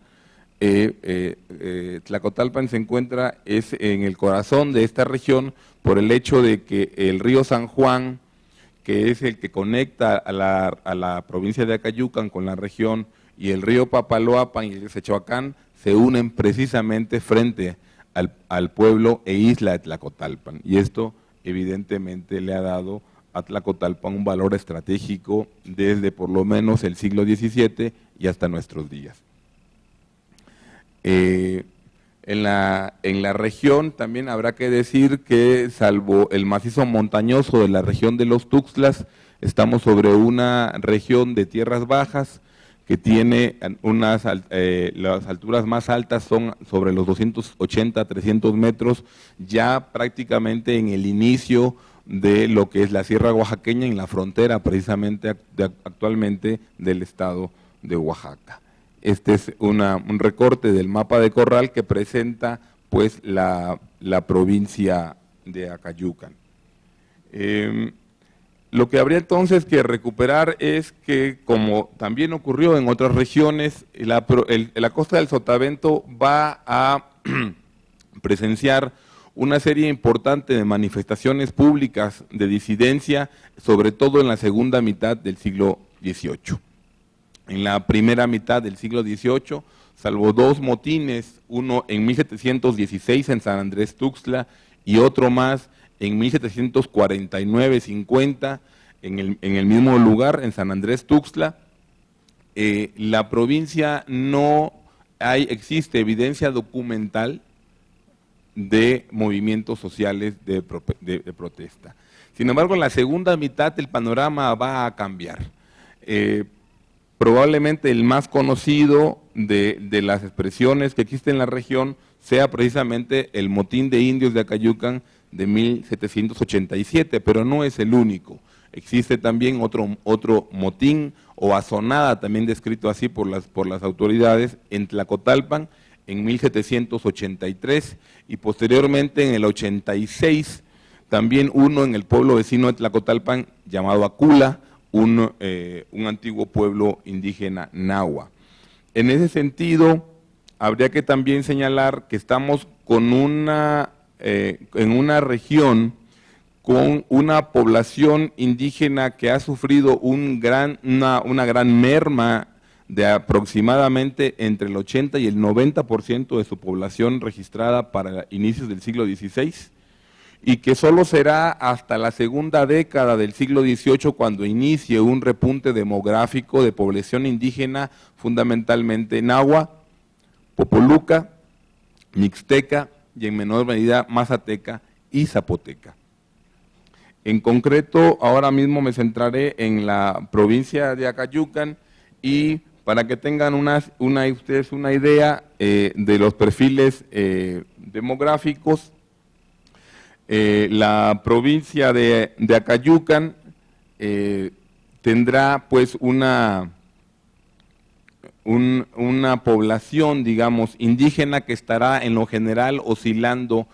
S3: Tlacotalpan se encuentra en el corazón de esta región por el hecho de que el río San Juan, que es el que conecta a la provincia de Acayucan con la región, y el río Papaloapan y el Sechoacán se unen precisamente frente al pueblo e isla de Tlacotalpan, y esto evidentemente le ha dado a Tlacotalpan un valor estratégico desde por lo menos el siglo XVII y hasta nuestros días. En la región también habrá que decir que, salvo el macizo montañoso de la región de los Tuxtlas, estamos sobre una región de tierras bajas que tiene las alturas más altas son sobre los 280 a 300 metros, ya prácticamente en el inicio de lo que es la Sierra Oaxaqueña, en la frontera precisamente actualmente del estado de Oaxaca. Este es un recorte del mapa de Corral que presenta pues la provincia de Acayucan. Lo que habría entonces que recuperar es que, como también ocurrió en otras regiones, la costa del Sotavento va a presenciar una serie importante de manifestaciones públicas de disidencia, sobre todo en la segunda mitad del siglo XVIII. En la primera mitad del siglo XVIII, salvo dos motines, uno en 1716 en San Andrés Tuxtla y otro más en 1749-50 en el mismo lugar, en San Andrés Tuxtla, la provincia no existe evidencia documental de movimientos sociales de protesta. Sin embargo, en la segunda mitad el panorama va a cambiar. Probablemente el más conocido de las expresiones que existen en la región sea precisamente el motín de indios de Acayucan de 1787, pero no es el único. Existe también otro motín o azonada, también descrito así por las autoridades, en Tlacotalpan en 1783 y posteriormente en el 86 también uno en el pueblo vecino de Tlacotalpan llamado Acula, un antiguo pueblo indígena nahua. En ese sentido, habría que también señalar que estamos en una región con una población indígena que ha sufrido una gran merma de aproximadamente entre el 80 y el 90% de su población registrada para inicios del siglo XVI, y que solo será hasta la segunda década del siglo XVIII cuando inicie un repunte demográfico de población indígena, fundamentalmente nahua, popoluca, mixteca y en menor medida mazateca y zapoteca. En concreto, ahora mismo me centraré en la provincia de Acayucan, y para que tengan ustedes una idea de los perfiles demográficos, la provincia de Acayucan tendrá pues una población, digamos, indígena que estará en lo general oscilando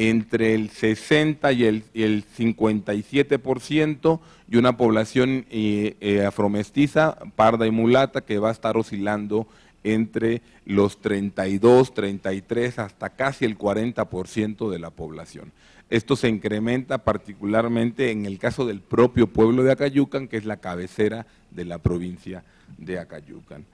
S3: entre el 60 y el 57%, y una población afromestiza, parda y mulata, que va a estar oscilando entre los 32, 33, hasta casi el 40% de la población. Esto se incrementa particularmente en el caso del propio pueblo de Acayucan, que es la cabecera de la provincia de Acayucan.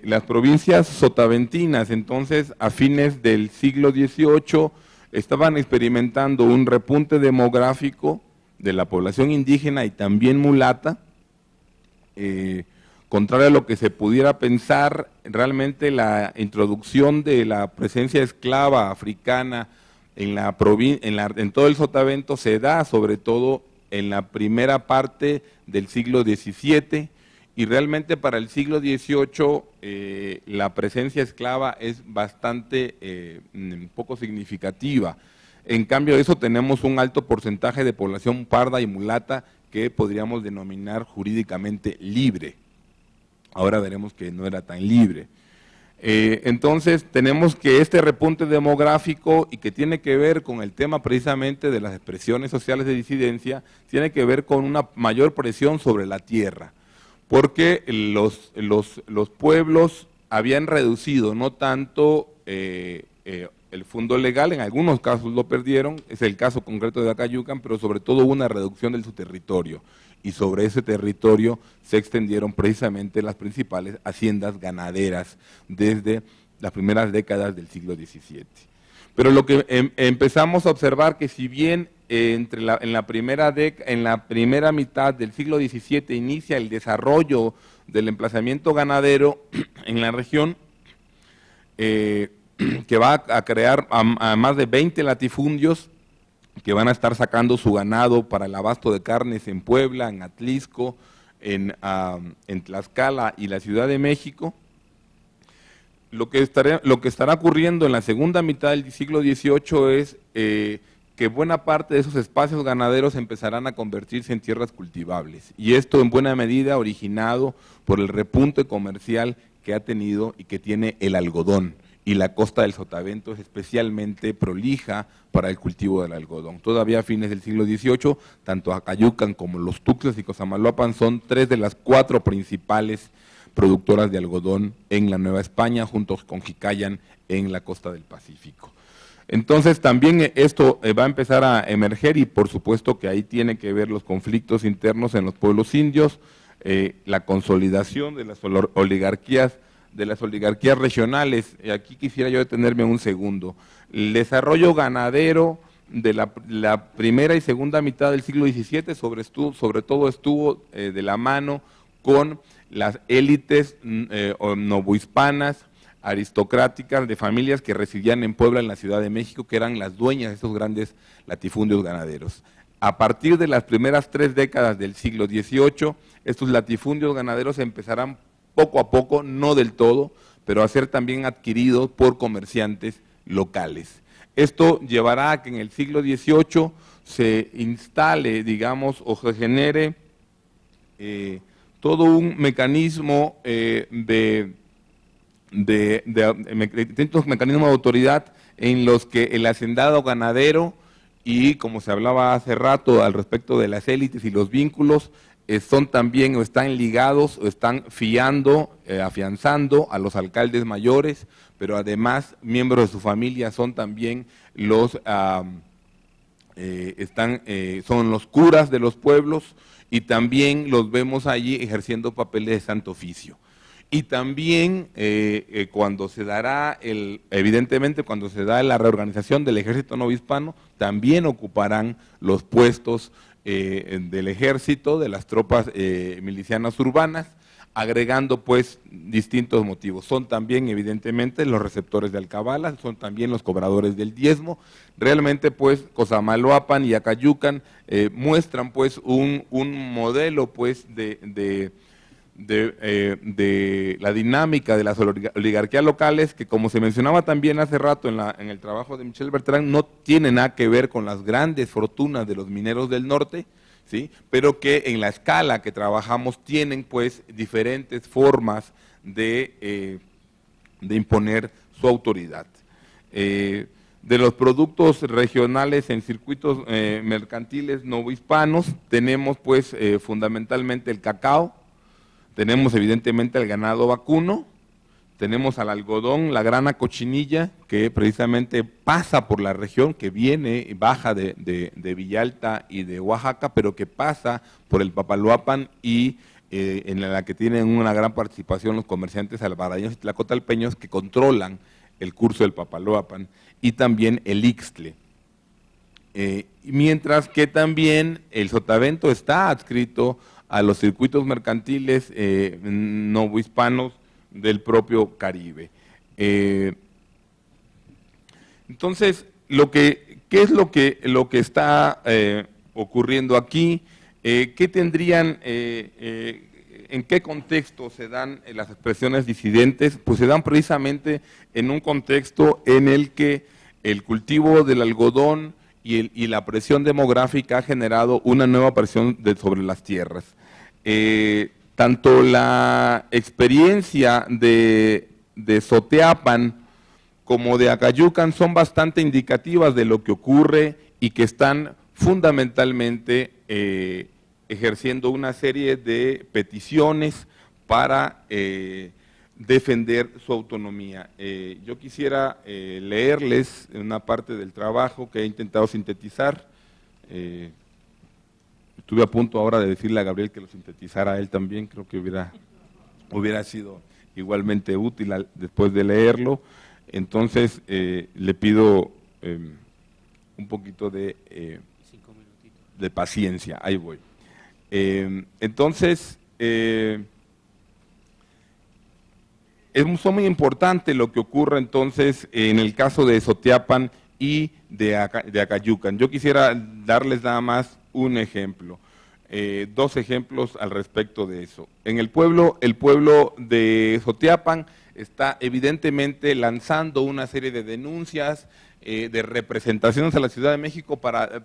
S3: Las provincias sotaventinas, entonces, a fines del siglo XVIII, estaban experimentando un repunte demográfico de la población indígena y también mulata, contrario a lo que se pudiera pensar. Realmente la introducción de la presencia esclava africana en todo el Sotavento se da sobre todo en la primera parte del siglo XVII, y realmente para el siglo XVIII la presencia esclava es bastante poco significativa. En cambio de eso tenemos un alto porcentaje de población parda y mulata que podríamos denominar jurídicamente libre. Ahora veremos que no era tan libre. Entonces tenemos que este repunte demográfico, y que tiene que ver con el tema precisamente de las expresiones sociales de disidencia, tiene que ver con una mayor presión sobre la tierra, porque los pueblos habían reducido no tanto el fondo legal, en algunos casos lo perdieron, es el caso concreto de Acayucan, pero sobre todo hubo una reducción de su territorio, y sobre ese territorio se extendieron precisamente las principales haciendas ganaderas desde las primeras décadas del siglo XVII. Pero lo que empezamos a observar, que si bien en la primera mitad del siglo XVII inicia el desarrollo del emplazamiento ganadero en la región, que va a crear a más de 20 latifundios que van a estar sacando su ganado para el abasto de carnes en Puebla, en Atlisco, en Tlaxcala y la Ciudad de México. Lo que estará ocurriendo en la segunda mitad del siglo XVIII es que buena parte de esos espacios ganaderos empezarán a convertirse en tierras cultivables, y esto en buena medida originado por el repunte comercial que ha tenido y que tiene el algodón, y la costa del Sotavento es especialmente prolija para el cultivo del algodón. Todavía a fines del siglo XVIII, tanto Acayucan como los Tuxtlas y Cosamaloapan son 3 de las 4 principales productoras de algodón en la Nueva España, junto con Jicayan en la costa del Pacífico. Entonces también esto va a empezar a emerger, y por supuesto que ahí tiene que ver los conflictos internos en los pueblos indios, la consolidación de las oligarquías regionales. Aquí quisiera yo detenerme un segundo. El desarrollo ganadero de la primera y segunda mitad del siglo XVII sobre todo estuvo de la mano con las élites novohispanas, aristocráticas, de familias que residían en Puebla, en la Ciudad de México, que eran las dueñas de estos grandes latifundios ganaderos. A partir de las primeras 3 décadas del siglo XVIII, estos latifundios ganaderos empezarán poco a poco, no del todo, pero a ser también adquiridos por comerciantes locales. Esto llevará a que en el siglo XVIII se instale, digamos, o se genere todo un mecanismo distintos mecanismos de autoridad en los que el hacendado ganadero y, como se hablaba hace rato al respecto de las élites y los vínculos, son también o están ligados o están afianzando a los alcaldes mayores, pero además miembros de su familia son también son los curas de los pueblos, y también los vemos allí ejerciendo papeles de santo oficio. Y también evidentemente cuando se da la reorganización del ejército novohispano, también ocuparán los puestos del ejército, de las tropas milicianas urbanas, agregando pues distintos motivos. Son también evidentemente los receptores de alcabalas, son también los cobradores del diezmo. Realmente pues Cosamaloapan y Acayucan muestran pues un modelo pues de la dinámica de las oligarquías locales, que, como se mencionaba también hace rato en el trabajo de Michel Bertrand, no tiene nada que ver con las grandes fortunas de los mineros del norte, ¿sí?, pero que en la escala que trabajamos tienen pues diferentes formas de imponer su autoridad. de los productos regionales en circuitos mercantiles novohispanos, tenemos pues fundamentalmente el cacao, tenemos evidentemente el ganado vacuno, tenemos al algodón, la grana cochinilla, que precisamente pasa por la región, que viene, baja de Villalta y de Oaxaca, pero que pasa por el Papaloapan y en la que tienen una gran participación los comerciantes alvareños y tlacotalpeños que controlan el curso del Papaloapan, y también el Ixtle. Mientras que también el sotavento está adscrito a los circuitos mercantiles novohispanos del propio Caribe. Entonces, ¿qué es lo que está ocurriendo aquí? ¿Qué tendrían, en qué contexto se dan las expresiones disidentes? Pues se dan precisamente en un contexto en el que el cultivo del algodón y la presión demográfica ha generado una nueva presión sobre las tierras. Tanto la experiencia de Soteapan como de Acayucan son bastante indicativas de lo que ocurre y que están fundamentalmente ejerciendo una serie de peticiones para defender su autonomía. Yo quisiera leerles una parte del trabajo que he intentado sintetizar. Estuve a punto ahora de decirle a Gabriel que lo sintetizara a él también, creo que hubiera sido igualmente útil después de leerlo. Entonces, le pido un poquito de paciencia, ahí voy. Entonces, son muy importante lo que ocurre entonces en el caso de Soteapan y de Acayucan. Yo quisiera darles nada más un ejemplo, dos ejemplos al respecto de eso. En el pueblo de Soteapan está evidentemente lanzando una serie de denuncias, de representaciones a la Ciudad de México para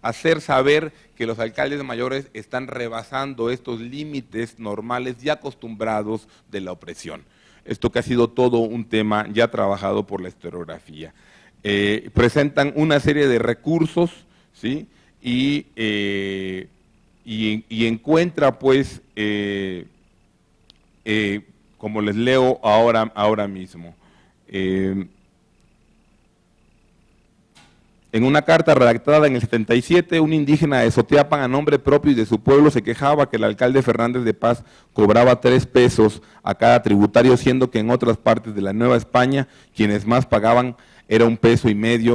S3: hacer saber que los alcaldes mayores están rebasando estos límites normales y acostumbrados de la opresión. Esto que ha sido todo un tema ya trabajado por la historiografía. Presentan una serie de recursos, ¿sí? Y encuentra pues, como les leo ahora mismo, en una carta redactada en el 77, un indígena de Soteapan a nombre propio y de su pueblo se quejaba que el alcalde Fernández de Paz cobraba 3 pesos a cada tributario, siendo que en otras partes de la Nueva España quienes más pagaban era 1,5 pesos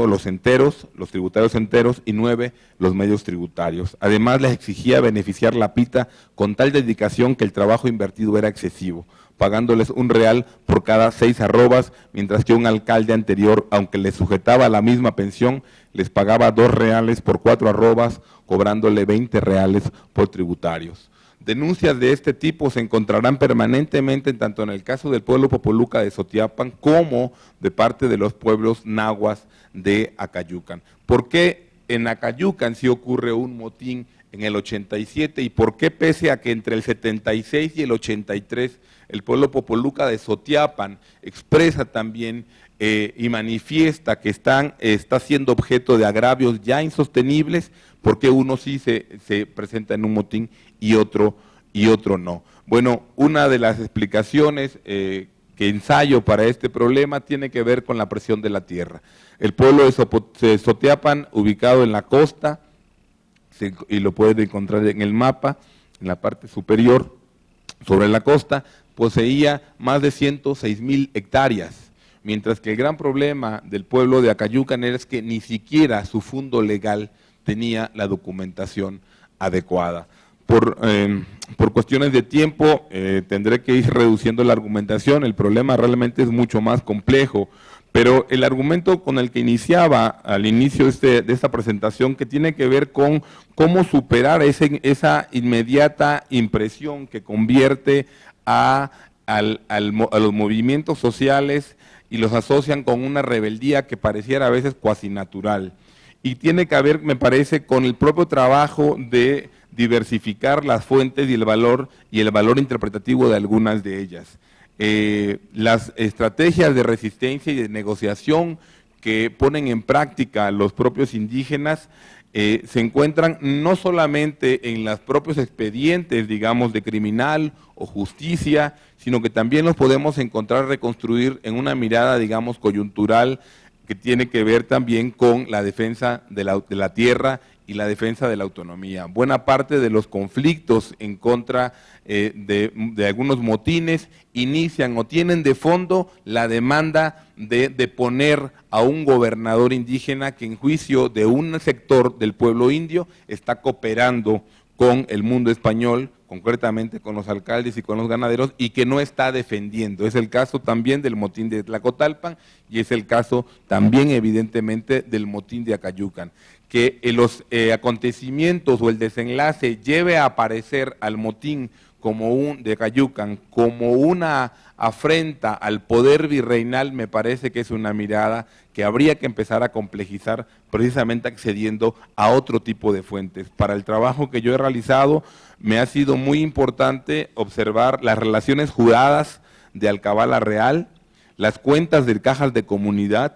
S3: los enteros, los tributarios enteros, y 9 los medios tributarios. Además les exigía beneficiar la pita con tal dedicación que el trabajo invertido era excesivo, pagándoles $1 por cada 6 arrobas, mientras que un alcalde anterior, aunque les sujetaba la misma pensión, les pagaba $2 por 4 arrobas, cobrándole $20 por tributarios. Denuncias de este tipo se encontrarán permanentemente tanto en el caso del pueblo Popoluca de Soteapan como de parte de los pueblos nahuas de Acayucan. ¿Por qué en Acayucan sí ocurre un motín en el 87 y por qué pese a que entre el 76 y el 83 el pueblo Popoluca de Soteapan expresa también y manifiesta que está siendo objeto de agravios ya insostenibles, porque uno sí se presenta en un motín y otro no? Bueno, una de las explicaciones que ensayo para este problema tiene que ver con la presión de la tierra. El pueblo de Soteapan, ubicado en la costa, y lo pueden encontrar en el mapa, en la parte superior, sobre la costa, poseía más de 106,000 hectáreas, mientras que el gran problema del pueblo de Acayucan es que ni siquiera su fundo legal tenía la documentación adecuada. Por cuestiones de tiempo tendré que ir reduciendo la argumentación, el problema realmente es mucho más complejo, pero el argumento con el que iniciaba al inicio de esta presentación, que tiene que ver con cómo superar esa inmediata impresión que convierte a los movimientos sociales y los asocian con una rebeldía que pareciera a veces cuasi natural. Y tiene que ver, me parece, con el propio trabajo de diversificar las fuentes y el valor interpretativo de algunas de ellas. Las estrategias de resistencia y de negociación que ponen en práctica los propios indígenas se encuentran no solamente en los propios expedientes, digamos, de criminal o justicia, sino que también los podemos encontrar reconstruir en una mirada, digamos, coyuntural, que tiene que ver también con la defensa de la tierra y la defensa de la autonomía. Buena parte de los conflictos en contra de algunos motines inician o tienen de fondo la demanda de deponer a un gobernador indígena que en juicio de un sector del pueblo indio está cooperando con el mundo español, concretamente con los alcaldes y con los ganaderos, y que no está defendiendo. Es el caso también del motín de Tlacotalpan y es el caso también evidentemente del motín de Acayucan. Que los acontecimientos o el desenlace lleve a aparecer al motín de Acayucan como una afrenta al poder virreinal, me parece que es una mirada que habría que empezar a complejizar precisamente accediendo a otro tipo de fuentes. Para el trabajo que yo he realizado me ha sido muy importante observar las relaciones juradas de Alcabala Real, las cuentas de cajas de comunidad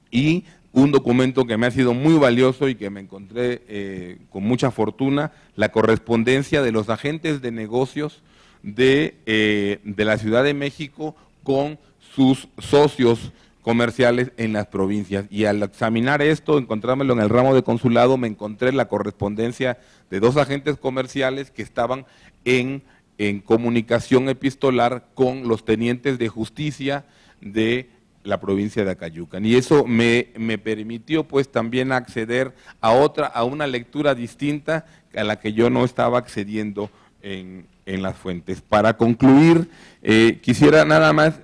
S3: y un documento que me ha sido muy valioso y que me encontré con mucha fortuna, la correspondencia de los agentes de negocios de la Ciudad de México con sus socios comerciales en las provincias. Y al examinar esto, encontrármelo en el ramo de consulado, me encontré la correspondencia de dos agentes comerciales que estaban en comunicación epistolar con los tenientes de justicia de la provincia de Acayucan, y eso me permitió pues también acceder a una lectura distinta a la que yo no estaba accediendo en las fuentes. Para concluir, quisiera nada más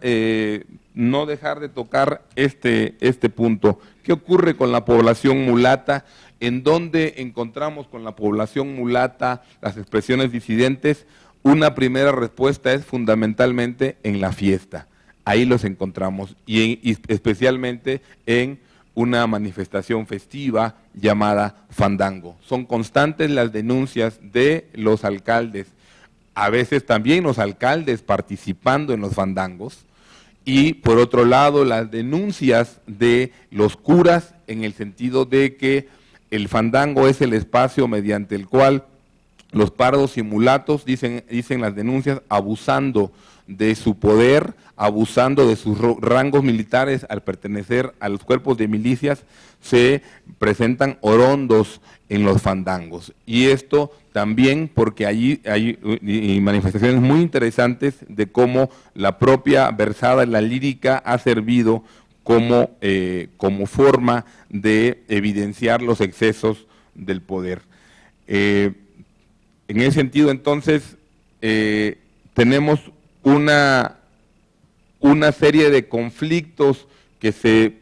S3: no dejar de tocar este punto. ¿Qué ocurre con la población mulata? ¿En dónde encontramos con la población mulata las expresiones disidentes? Una primera respuesta es fundamentalmente en la fiesta. Ahí los encontramos, y especialmente en una manifestación festiva llamada fandango. Son constantes las denuncias de los alcaldes, a veces también los alcaldes participando en los fandangos, y por otro lado las denuncias de los curas en el sentido de que el fandango es el espacio mediante el cual los pardos y mulatos, dicen las denuncias, abusando de su poder, abusando de sus rangos militares al pertenecer a los cuerpos de milicias, se presentan orondos en los fandangos. Y esto también porque allí hay manifestaciones muy interesantes de cómo la propia versada en la lírica ha servido como forma de evidenciar los excesos del poder. En ese sentido, entonces, tenemos una serie de conflictos que se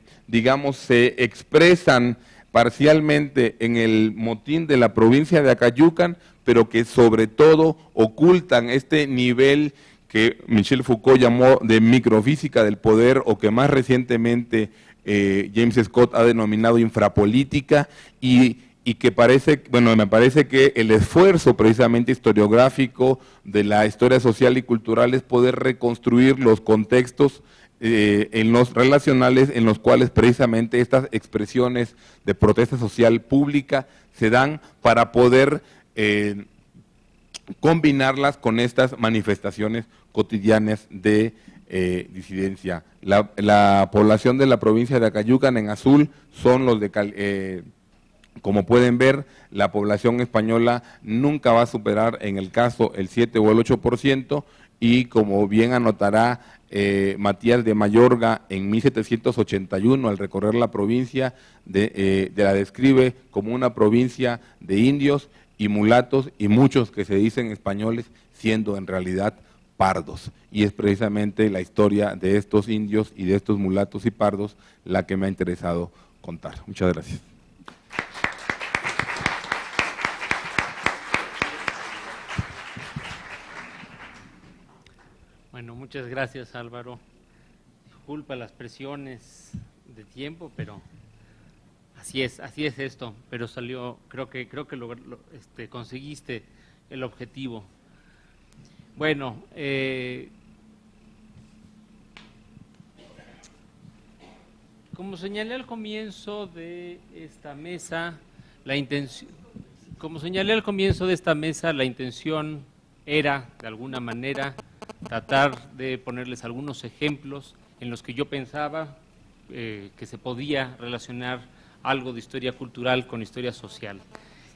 S3: expresan parcialmente en el motín de la provincia de Acayucan, pero que sobre todo ocultan este nivel que Michel Foucault llamó de microfísica del poder, o que más recientemente James Scott ha denominado infrapolítica, y que me parece que el esfuerzo precisamente historiográfico de la historia social y cultural es poder reconstruir los contextos en los relacionales en los cuales precisamente estas expresiones de protesta social pública se dan, para poder combinarlas con estas manifestaciones cotidianas de disidencia. La población de la provincia de Acayucan en azul son los de como pueden ver, la población española nunca va a superar en el caso el 7 o el 8%, y como bien anotará Matías de Mayorga en 1781 al recorrer la provincia, la describe como una provincia de indios y mulatos, y muchos que se dicen españoles siendo en realidad pardos. Y es precisamente la historia de estos indios y de estos mulatos y pardos la que me ha interesado contar. Muchas gracias.
S1: Bueno, muchas gracias, Álvaro. Disculpa las presiones de tiempo, pero así es esto. Pero salió, creo que conseguiste el objetivo. Bueno, Como señalé al comienzo de esta mesa, la intención era, de alguna manera, tratar de ponerles algunos ejemplos en los que yo pensaba que se podía relacionar algo de historia cultural con historia social.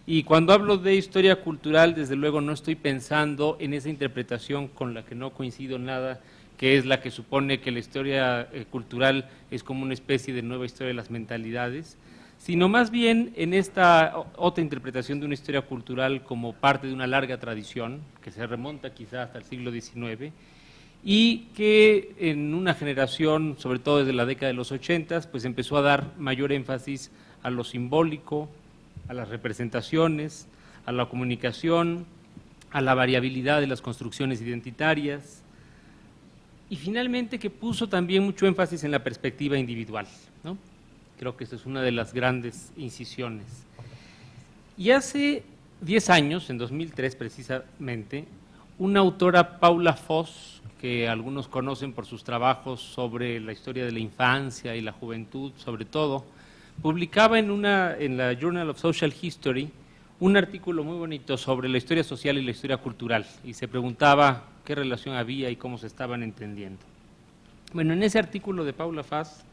S1: Y cuando hablo de historia cultural, desde luego no estoy pensando en esa interpretación con la que no coincido nada, que es la que supone que la historia cultural es como una especie de nueva historia de las mentalidades, sino más bien en esta otra interpretación de una historia cultural como parte de una larga tradición, que se remonta quizá hasta el siglo XIX, y que en una generación, sobre todo desde la década de los 80, pues empezó a dar mayor énfasis a lo simbólico, a las representaciones, a la comunicación, a la variabilidad de las construcciones identitarias, y finalmente que puso también mucho énfasis en la perspectiva individual, ¿no? Creo que esa es una de las grandes incisiones. Y hace 10 años, en 2003 precisamente, una autora, Paula Voss, que algunos conocen por sus trabajos sobre la historia de la infancia y la juventud, sobre todo, publicaba en la Journal of Social History un artículo muy bonito sobre la historia social y la historia cultural, y se preguntaba qué relación había y cómo se estaban entendiendo. Bueno, en ese artículo de Paula Voss,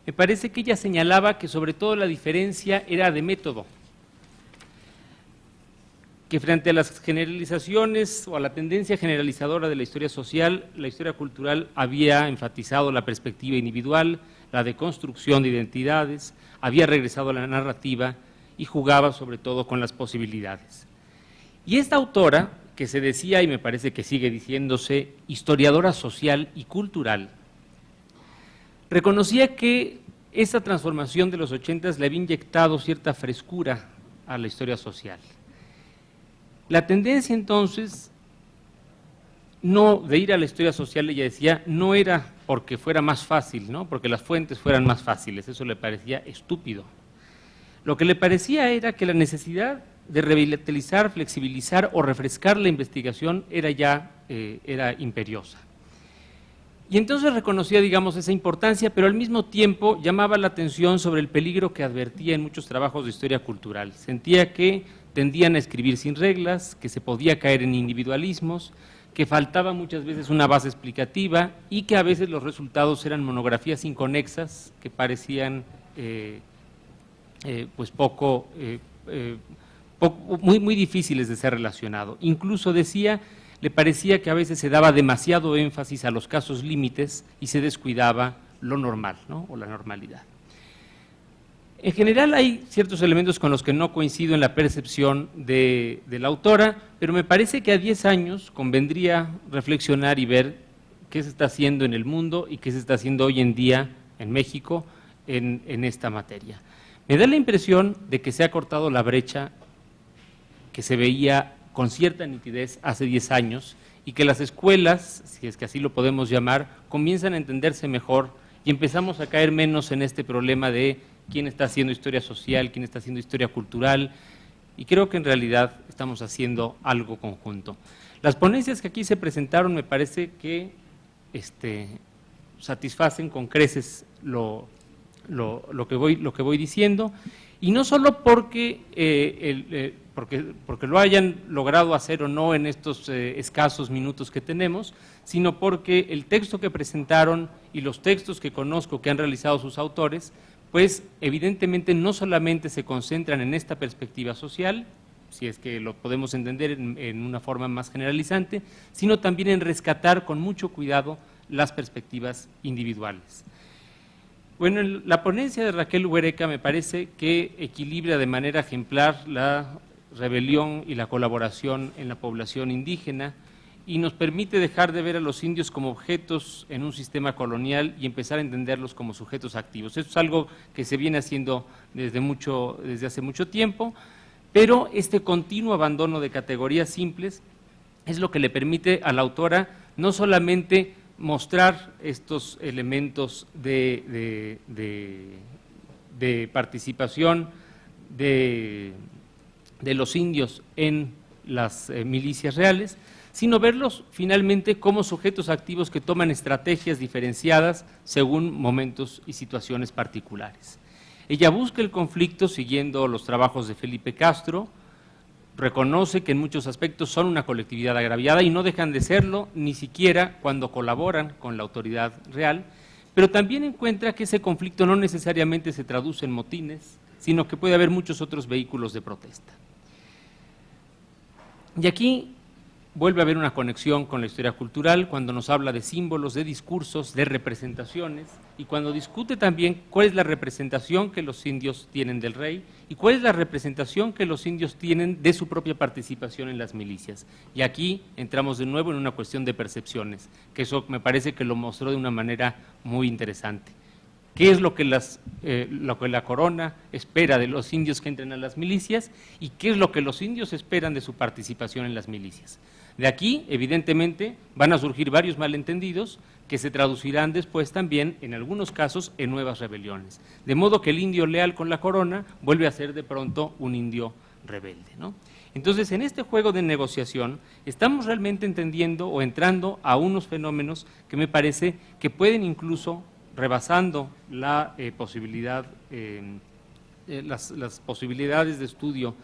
S1: me parece que ella señalaba que sobre todo la diferencia era de método, que frente a las generalizaciones o a la tendencia generalizadora de la historia social, la historia cultural había enfatizado la perspectiva individual, la deconstrucción de identidades, había regresado a la narrativa y jugaba sobre todo con las posibilidades. Y esta autora, que se decía, y me parece que sigue diciéndose, historiadora social y cultural, reconocía que esa transformación de los 80 le había inyectado cierta frescura a la historia social. La tendencia entonces, no de ir a la historia social, ella decía, no era porque fuera más fácil, ¿no? Porque las fuentes fueran más fáciles, eso le parecía estúpido. Lo que le parecía era que la necesidad de revitalizar, flexibilizar o refrescar la investigación era imperiosa. Y entonces reconocía, digamos, esa importancia, pero al mismo tiempo llamaba la atención sobre el peligro que advertía en muchos trabajos de historia cultural. Sentía que tendían a escribir sin reglas, que se podía caer en individualismos, que faltaba muchas veces una base explicativa y que a veces los resultados eran monografías inconexas que parecían pues muy difíciles de ser relacionados. Incluso decía, le parecía que a veces se daba demasiado énfasis a los casos límites y se descuidaba lo normal, ¿no? O la normalidad. En general hay ciertos elementos con los que no coincido en la percepción de la autora, pero me parece que a 10 años convendría reflexionar y ver qué se está haciendo en el mundo y qué se está haciendo hoy en día en México en esta materia. Me da la impresión de que se ha cortado la brecha que se veía con cierta nitidez hace 10 años y que las escuelas, si es que así lo podemos llamar, comienzan a entenderse mejor y empezamos a caer menos en este problema de quién está haciendo historia social, quién está haciendo historia cultural, y creo que en realidad estamos haciendo algo conjunto. Las ponencias que aquí se presentaron me parece que satisfacen con creces lo que voy diciendo, y no solo porque lo hayan logrado hacer o no en estos escasos minutos que tenemos, sino porque el texto que presentaron y los textos que conozco que han realizado sus autores, pues evidentemente no solamente se concentran en esta perspectiva social, si es que lo podemos entender en una forma más generalizante, sino también en rescatar con mucho cuidado las perspectivas individuales. Bueno, la ponencia de Raquel Huereca me parece que equilibra de manera ejemplar la rebelión y la colaboración en la población indígena y nos permite dejar de ver a los indios como objetos en un sistema colonial y empezar a entenderlos como sujetos activos. Esto es algo que se viene haciendo desde hace mucho tiempo, pero este continuo abandono de categorías simples es lo que le permite a la autora no solamente mostrar estos elementos de participación de los indios en las milicias reales, sino verlos finalmente como sujetos activos que toman estrategias diferenciadas según momentos y situaciones particulares. Ella busca el conflicto siguiendo los trabajos de Felipe Castro, reconoce que en muchos aspectos son una colectividad agraviada y no dejan de serlo ni siquiera cuando colaboran con la autoridad real, pero también encuentra que ese conflicto no necesariamente se traduce en motines, sino que puede haber muchos otros vehículos de protesta. Y aquí vuelve a haber una conexión con la historia cultural cuando nos habla de símbolos, de discursos, de representaciones, y cuando discute también cuál es la representación que los indios tienen del rey y cuál es la representación que los indios tienen de su propia participación en las milicias. Y aquí entramos de nuevo en una cuestión de percepciones, que eso me parece que lo mostró de una manera muy interesante. ¿Qué es lo que la corona espera de los indios que entren a las milicias y qué es lo que los indios esperan de su participación en las milicias? De aquí, evidentemente, van a surgir varios malentendidos que se traducirán después también, en algunos casos, en nuevas rebeliones. De modo que el indio leal con la corona vuelve a ser de pronto un indio rebelde, ¿no? Entonces, en este juego de negociación, estamos realmente entendiendo o entrando a unos fenómenos que me parece que pueden incluso, rebasando la posibilidad, las posibilidades de estudio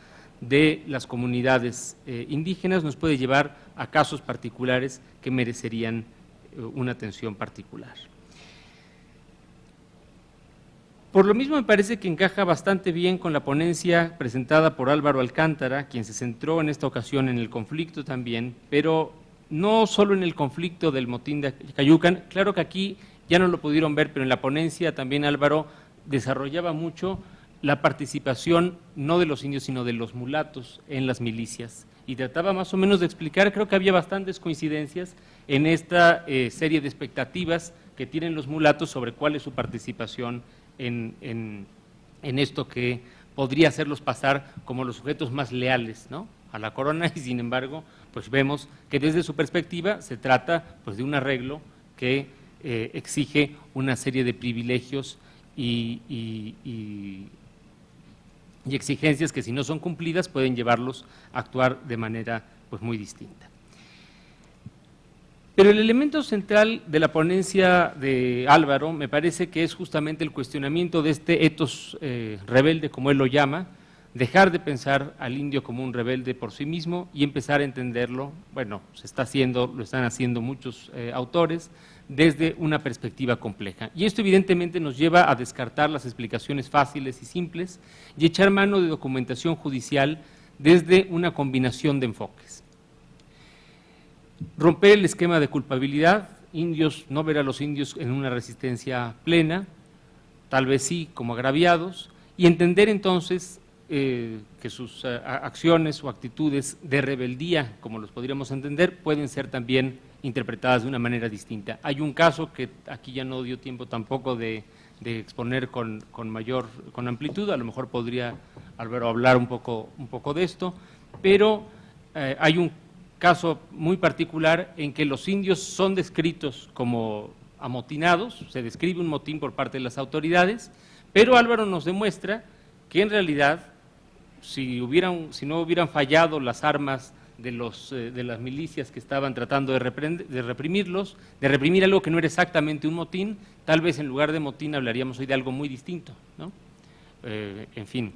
S1: de las comunidades indígenas, nos puede llevar a casos particulares que merecerían una atención particular. Por lo mismo me parece que encaja bastante bien con la ponencia presentada por Álvaro Alcántara, quien se centró en esta ocasión en el conflicto también, pero no solo en el conflicto del motín de Cayucan. Claro que aquí ya no lo pudieron ver, pero en la ponencia también Álvaro desarrollaba mucho la participación no de los indios, sino de los mulatos en las milicias, y trataba más o menos de explicar, creo que había bastantes coincidencias en esta serie de expectativas que tienen los mulatos sobre cuál es su participación en esto que podría hacerlos pasar como los sujetos más leales, ¿no?, a la corona, y sin embargo, pues vemos que desde su perspectiva se trata pues de un arreglo que exige una serie de privilegios y exigencias que, si no son cumplidas, pueden llevarlos a actuar de manera pues muy distinta. Pero el elemento central de la ponencia de Álvaro me parece que es justamente el cuestionamiento de este etos rebelde, como él lo llama, dejar de pensar al indio como un rebelde por sí mismo y empezar a entenderlo, bueno, lo están haciendo muchos autores, desde una perspectiva compleja. Y esto evidentemente nos lleva a descartar las explicaciones fáciles y simples y echar mano de documentación judicial desde una combinación de enfoques. Romper el esquema de culpabilidad, no ver a los indios en una resistencia plena, tal vez sí como agraviados, y entender entonces que sus acciones o actitudes de rebeldía, como los podríamos entender, pueden ser también interpretadas de una manera distinta. Hay un caso que aquí ya no dio tiempo tampoco de exponer con amplitud, a lo mejor podría Álvaro hablar un poco de esto, pero hay un caso muy particular en que los indios son descritos como amotinados, se describe un motín por parte de las autoridades, pero Álvaro nos demuestra que en realidad si no hubieran fallado las armas de las milicias que estaban tratando de reprimirlos, de reprimir algo que no era exactamente un motín, tal vez en lugar de motín hablaríamos hoy de algo muy distinto, ¿no? En fin,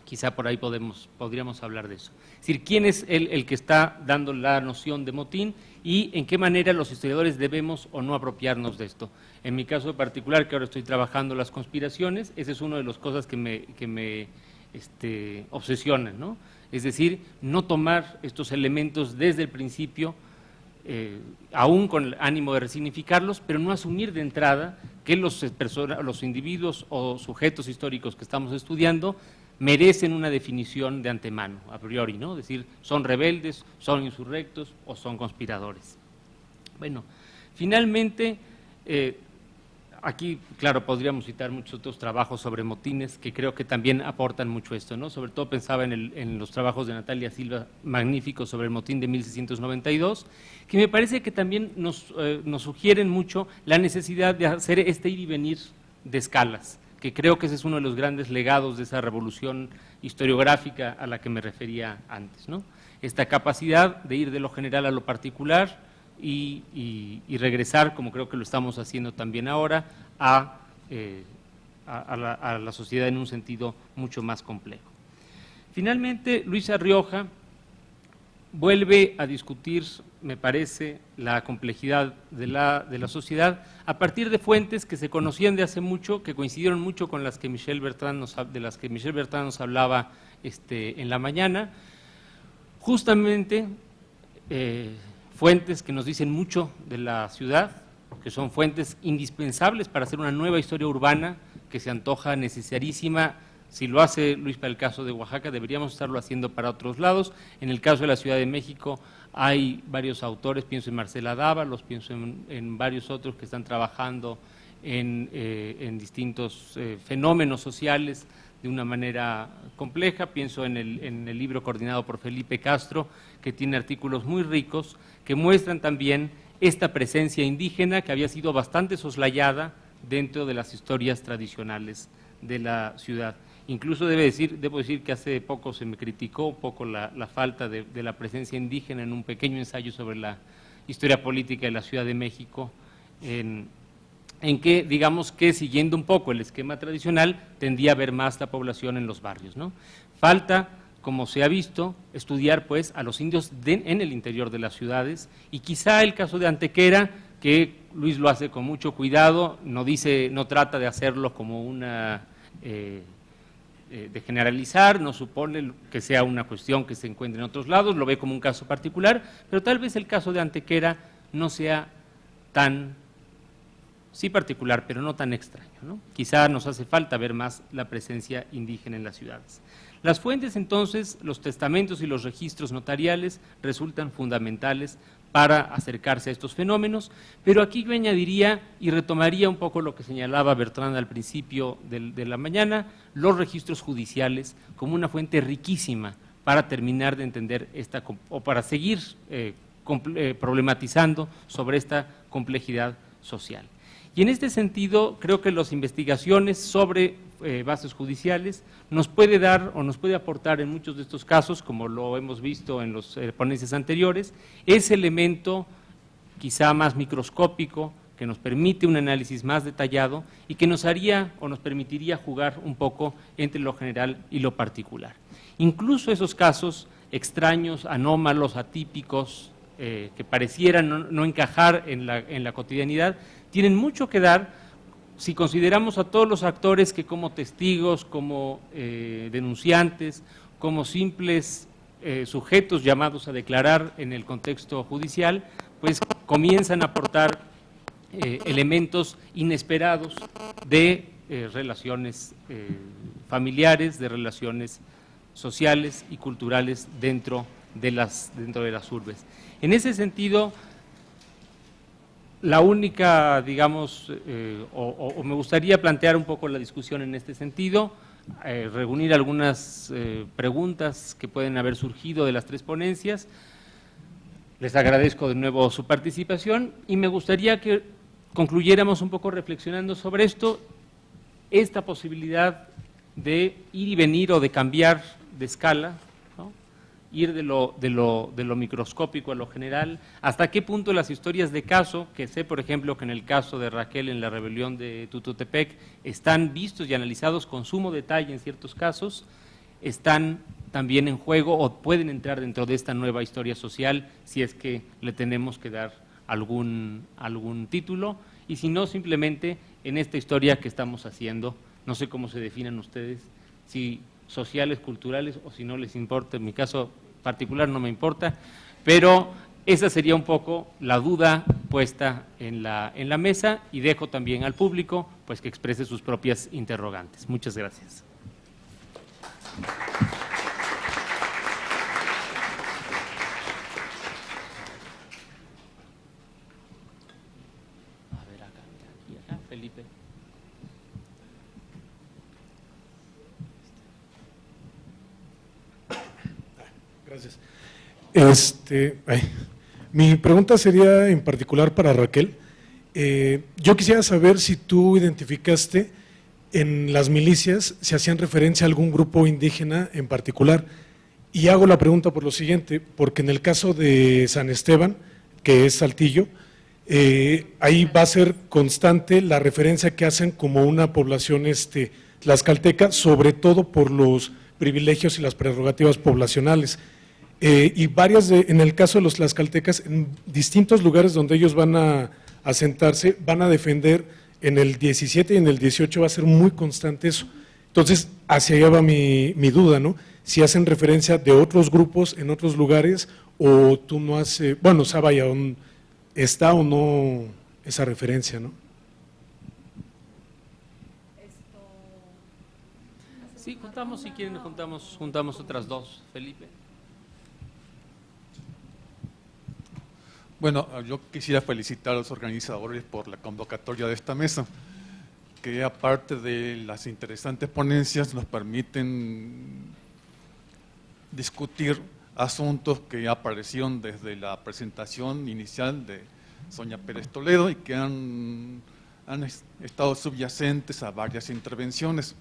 S1: quizá por ahí podríamos hablar de eso. Es decir, ¿quién es el que está dando la noción de motín y en qué manera los historiadores debemos o no apropiarnos de esto? En mi caso particular, que ahora estoy trabajando las conspiraciones, esa es una de las cosas que me obsesionan, ¿no? Es decir, no tomar estos elementos desde el principio, aún con el ánimo de resignificarlos, pero no asumir de entrada que los individuos o sujetos históricos que estamos estudiando merecen una definición de antemano, a priori, ¿no? Es decir, son rebeldes, son insurrectos o son conspiradores. Bueno, finalmente, aquí, claro, podríamos citar muchos otros trabajos sobre motines que creo que también aportan mucho esto, ¿no? Sobre todo pensaba en los trabajos de Natalia Silva, magníficos, sobre el motín de 1692, que me parece que también nos sugieren mucho la necesidad de hacer este ir y venir de escalas, que creo que ese es uno de los grandes legados de esa revolución historiográfica a la que me refería antes, ¿no? Esta capacidad de ir de lo general a lo particular y regresar, como creo que lo estamos haciendo también ahora, a la sociedad en un sentido mucho más complejo. Finalmente, Luisa Rioja vuelve a discutir, me parece, la complejidad de la sociedad a partir de fuentes que se conocían de hace mucho, que coincidieron mucho con las que Michel Bertrand nos hablaba en la mañana, justamente fuentes que nos dicen mucho de la ciudad, que son fuentes indispensables para hacer una nueva historia urbana que se antoja necesarísima. Si lo hace Luis para el caso de Oaxaca, deberíamos estarlo haciendo para otros lados. En el caso de la Ciudad de México hay varios autores, pienso en Marcela Dávalos, pienso en varios otros que están trabajando en distintos fenómenos sociales de una manera compleja. Pienso en el libro coordinado por Felipe Castro, que tiene artículos muy ricos que muestran también esta presencia indígena que había sido bastante soslayada dentro de las historias tradicionales de la ciudad. Incluso debo decir que hace poco se me criticó un poco la falta de la presencia indígena en un pequeño ensayo sobre la historia política de la Ciudad de México, en que, digamos que siguiendo un poco el esquema tradicional, tendía a haber más la población en los barrios, ¿no? Falta, como se ha visto, estudiar pues a los indios en el interior de las ciudades, y quizá el caso de Antequera, que Luis lo hace con mucho cuidado, no trata de hacerlo como una de generalizar, no supone que sea una cuestión que se encuentre en otros lados, lo ve como un caso particular, pero tal vez el caso de Antequera no sea tan, sí particular, pero no tan extraño, ¿no? Quizá nos hace falta ver más la presencia indígena en las ciudades. Las fuentes, entonces, los testamentos y los registros notariales resultan fundamentales para acercarse a estos fenómenos, pero aquí yo añadiría y retomaría un poco lo que señalaba Bertrand al principio de la mañana, los registros judiciales como una fuente riquísima para terminar de entender o para seguir problematizando sobre esta complejidad social. Y en este sentido, creo que las investigaciones sobre bases judiciales nos puede dar o nos puede aportar en muchos de estos casos, como lo hemos visto en las ponencias anteriores, ese elemento quizá más microscópico que nos permite un análisis más detallado y que nos haría o nos permitiría jugar un poco entre lo general y lo particular. Incluso esos casos extraños, anómalos, atípicos, que parecieran no encajar en la cotidianidad, tienen mucho que dar si consideramos a todos los actores que como testigos, como denunciantes, como simples sujetos llamados a declarar en el contexto judicial, pues comienzan a aportar elementos inesperados de relaciones familiares, de relaciones sociales y culturales dentro de las urbes. En ese sentido, la única, digamos, o me gustaría plantear un poco la discusión en este sentido, reunir algunas preguntas que pueden haber surgido de las tres ponencias. Les agradezco de nuevo su participación y me gustaría que concluyéramos un poco reflexionando sobre esto, esta posibilidad de ir y venir o de cambiar de escala, ¿no? Ir de lo microscópico a lo general, hasta qué punto las historias de caso, que sé por ejemplo que en el caso de Raquel en la rebelión de Tututepec están vistos y analizados con sumo detalle en ciertos casos, están también en juego o pueden entrar dentro de esta nueva historia social si es que le tenemos que dar algún título, y si no, simplemente en esta historia que estamos haciendo, no sé cómo se definan ustedes, si sociales, culturales, o si no les importa, en mi caso particular no me importa, pero esa sería un poco la duda puesta en la mesa, y dejo también al público pues que exprese sus propias interrogantes. Muchas gracias. A ver, acá, Felipe.
S4: Gracias. Mi pregunta sería en particular para Raquel. Yo quisiera saber si tú identificaste en las milicias se hacían referencia a algún grupo indígena en particular. Y hago la pregunta por lo siguiente, porque en el caso de San Esteban, que es Saltillo, ahí va a ser constante la referencia que hacen como una población tlaxcalteca, sobre todo por los privilegios y las prerrogativas poblacionales. Y en el caso de los tlaxcaltecas, en distintos lugares donde ellos van a asentarse, van a defender, en el 17 y en el 18 va a ser muy constante eso. Entonces, hacia allá va mi duda, ¿no? Si hacen referencia de otros grupos en otros lugares, o tú no haces, bueno, o sea, vaya, ¿está o no esa referencia, no?
S1: Sí, juntamos, si quieren, juntamos otras dos, Felipe.
S5: Bueno, yo quisiera felicitar a los organizadores por la convocatoria de esta mesa, que aparte de las interesantes ponencias nos permiten discutir asuntos que aparecieron desde la presentación inicial de Sonia Pérez Toledo y que han estado subyacentes a varias intervenciones.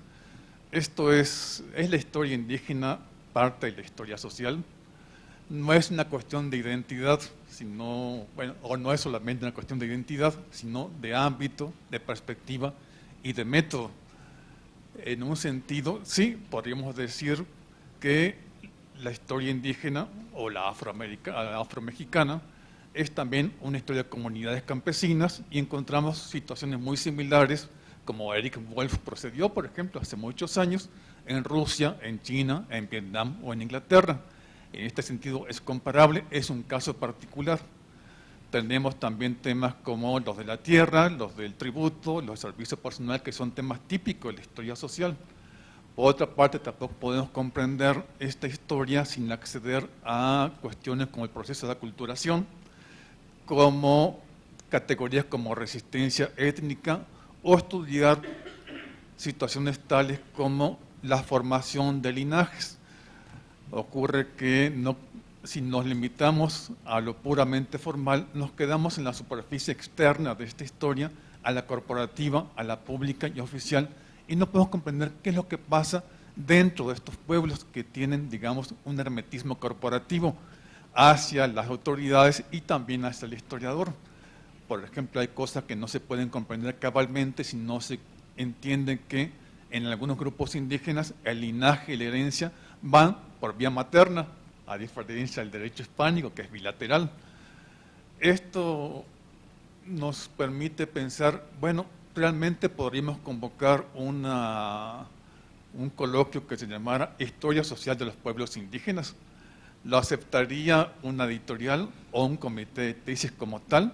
S5: Esto es la historia indígena, parte de la historia social. No es una cuestión de identidad, sino, bueno, o no es solamente una cuestión de identidad, sino de ámbito, de perspectiva y de método. En un sentido, sí, podríamos decir que la historia indígena o la afromexicana es también una historia de comunidades campesinas y encontramos situaciones muy similares, como Eric Wolf procedió, por ejemplo, hace muchos años, en Rusia, en China, en Vietnam o en Inglaterra. En este sentido es comparable, es un caso particular. Tenemos también temas como los de la tierra, los del tributo, los servicios personales, que son temas típicos de la historia social. Por otra parte, tampoco podemos comprender esta historia sin acceder a cuestiones como el proceso de aculturación, como categorías como resistencia étnica, o estudiar situaciones tales como la formación de linajes. Ocurre que si nos limitamos a lo puramente formal, nos quedamos en la superficie externa de esta historia, a la corporativa, a la pública y oficial, y no podemos comprender qué es lo que pasa dentro de estos pueblos que tienen, digamos, un hermetismo corporativo hacia las autoridades y también hacia el historiador. Por ejemplo, hay cosas que no se pueden comprender cabalmente si no se entiende que en algunos grupos indígenas el linaje y la herencia van por vía materna, a diferencia del derecho hispánico, que es bilateral. Esto nos permite pensar, bueno, realmente podríamos convocar un coloquio que se llamara Historia Social de los Pueblos Indígenas. Lo aceptaría una editorial o un comité de tesis como tal,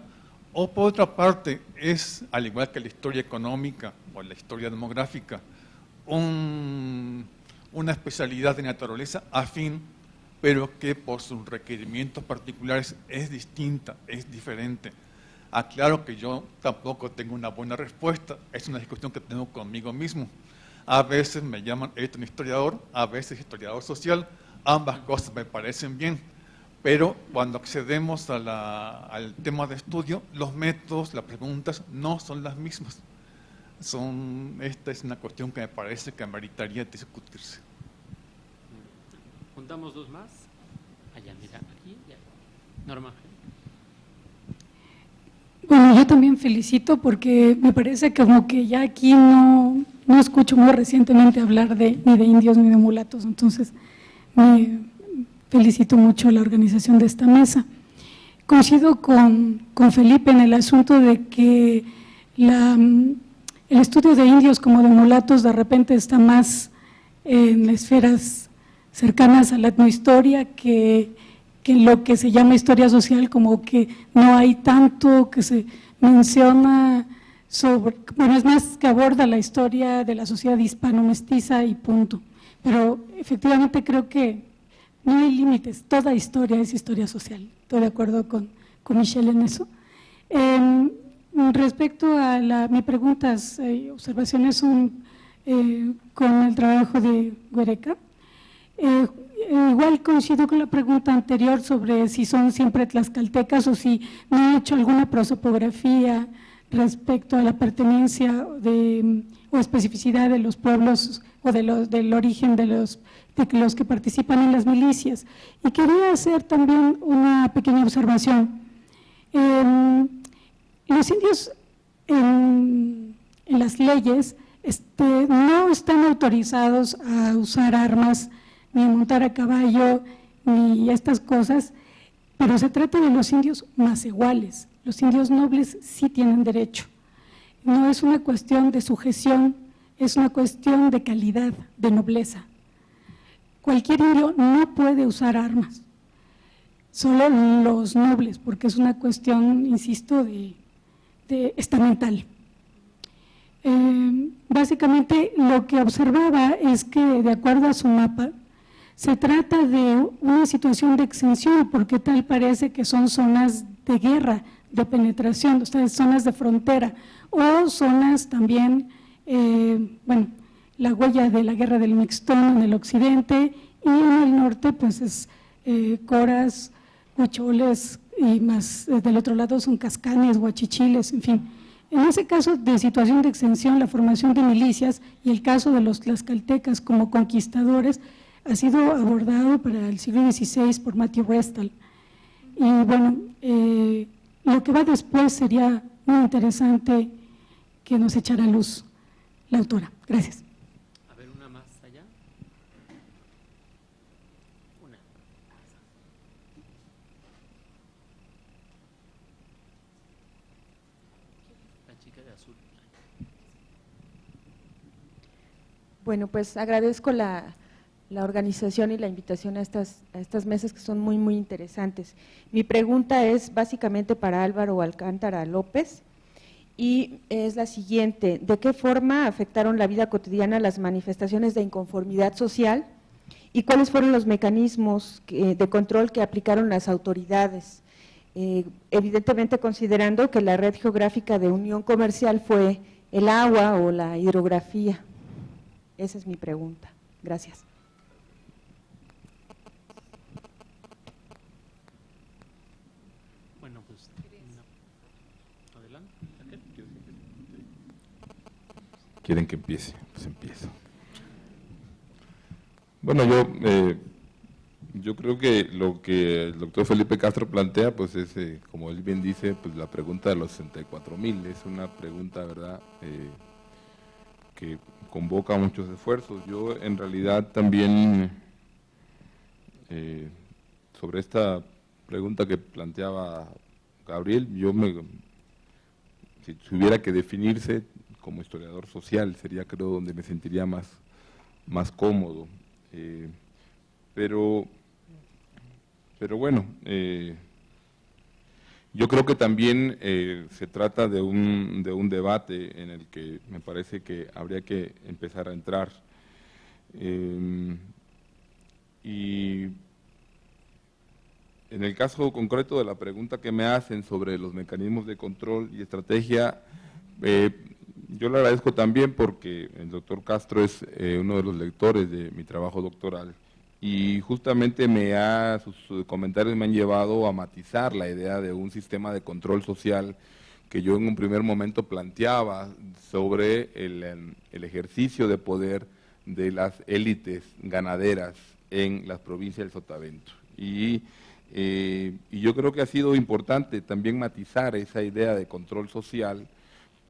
S5: o por otra parte es, al igual que la historia económica o la historia demográfica, una especialidad de naturaleza afín, pero que por sus requerimientos particulares es distinta, es diferente. Aclaro que yo tampoco tengo una buena respuesta, es una discusión que tengo conmigo mismo. A veces me llaman un historiador, a veces historiador social, ambas cosas me parecen bien, pero cuando accedemos al tema de estudio, los métodos, las preguntas no son las mismas. Esta es una cuestión que me parece que ameritaría discutirse.
S1: ¿Juntamos dos más? Allá, mira, aquí, ya. Norma.
S6: Bueno, yo también felicito porque me parece como que ya aquí no escucho muy recientemente hablar ni de indios ni de mulatos, entonces me felicito mucho a la organización de esta mesa. Coincido con Felipe en el asunto de que el estudio de indios como de mulatos de repente está más en esferas cercanas a la etnohistoria que en lo que se llama historia social, como que no hay tanto que se menciona sobre, bueno, es más que aborda la historia de la sociedad hispano-mestiza y punto. Pero efectivamente creo que no hay límites, toda historia es historia social. Estoy de acuerdo con Michelle en eso. Respecto a mis preguntas y observaciones son con el trabajo de Guereca. Igual coincido con la pregunta anterior sobre si son siempre tlaxcaltecas o si no he hecho alguna prosopografía respecto a la pertenencia o especificidad de los pueblos o del origen de los que participan en las milicias. Y quería hacer también una pequeña observación. Los indios en las leyes no están autorizados a usar armas, ni a montar a caballo, ni estas cosas, pero se trata de los indios más iguales. Los indios nobles sí tienen derecho. No es una cuestión de sujeción, es una cuestión de calidad, de nobleza. Cualquier indio no puede usar armas, solo los nobles, porque es una cuestión, insisto, de estamental. Básicamente lo que observaba es que, de acuerdo a su mapa, se trata de una situación de exención, porque tal parece que son zonas de guerra, de penetración, o sea, zonas de frontera, o zonas también, la huella de la guerra del Mixtón en el occidente, y en el norte pues es coras, huicholes, y más del otro lado son cascanes, huachichiles, en fin. En ese caso de situación de exención, la formación de milicias y el caso de los tlaxcaltecas como conquistadores ha sido abordado para el siglo XVI por Matthew Restall. Y bueno, lo que va después sería muy interesante que nos echara luz la autora. Gracias.
S1: A ver, una más allá. Una. La chica de azul.
S7: Bueno, pues agradezco la organización y la invitación a estas mesas que son muy, muy interesantes. Mi pregunta es básicamente para Álvaro Alcántara López y es la siguiente: ¿de qué forma afectaron la vida cotidiana las manifestaciones de inconformidad social y cuáles fueron los mecanismos de control que aplicaron las autoridades? Evidentemente considerando que la red geográfica de unión comercial fue el agua o la hidrografía. Esa es mi pregunta. Gracias.
S1: Bueno, pues adelante.
S3: ¿Quieren que empiece? Pues empiezo. Bueno, yo creo que lo que el doctor Felipe Castro plantea, pues es, como él bien dice, pues la pregunta de los 64,000 es una pregunta, ¿verdad?, que convoca muchos esfuerzos. Yo en realidad también, sobre esta pregunta que planteaba Gabriel, si tuviera que definirse como historiador social, sería, creo, donde me sentiría más cómodo. Pero bueno, yo creo que también se trata de un debate en el que me parece que habría que empezar a entrar. Y en el caso concreto de la pregunta que me hacen sobre los mecanismos de control y estrategia, yo le agradezco también porque el doctor Castro es uno de los lectores de mi trabajo doctoral y justamente sus comentarios me han llevado a matizar la idea de un sistema de control social que yo en un primer momento planteaba sobre el ejercicio de poder de las élites ganaderas en las provincias del Sotavento. Y yo creo que ha sido importante también matizar esa idea de control social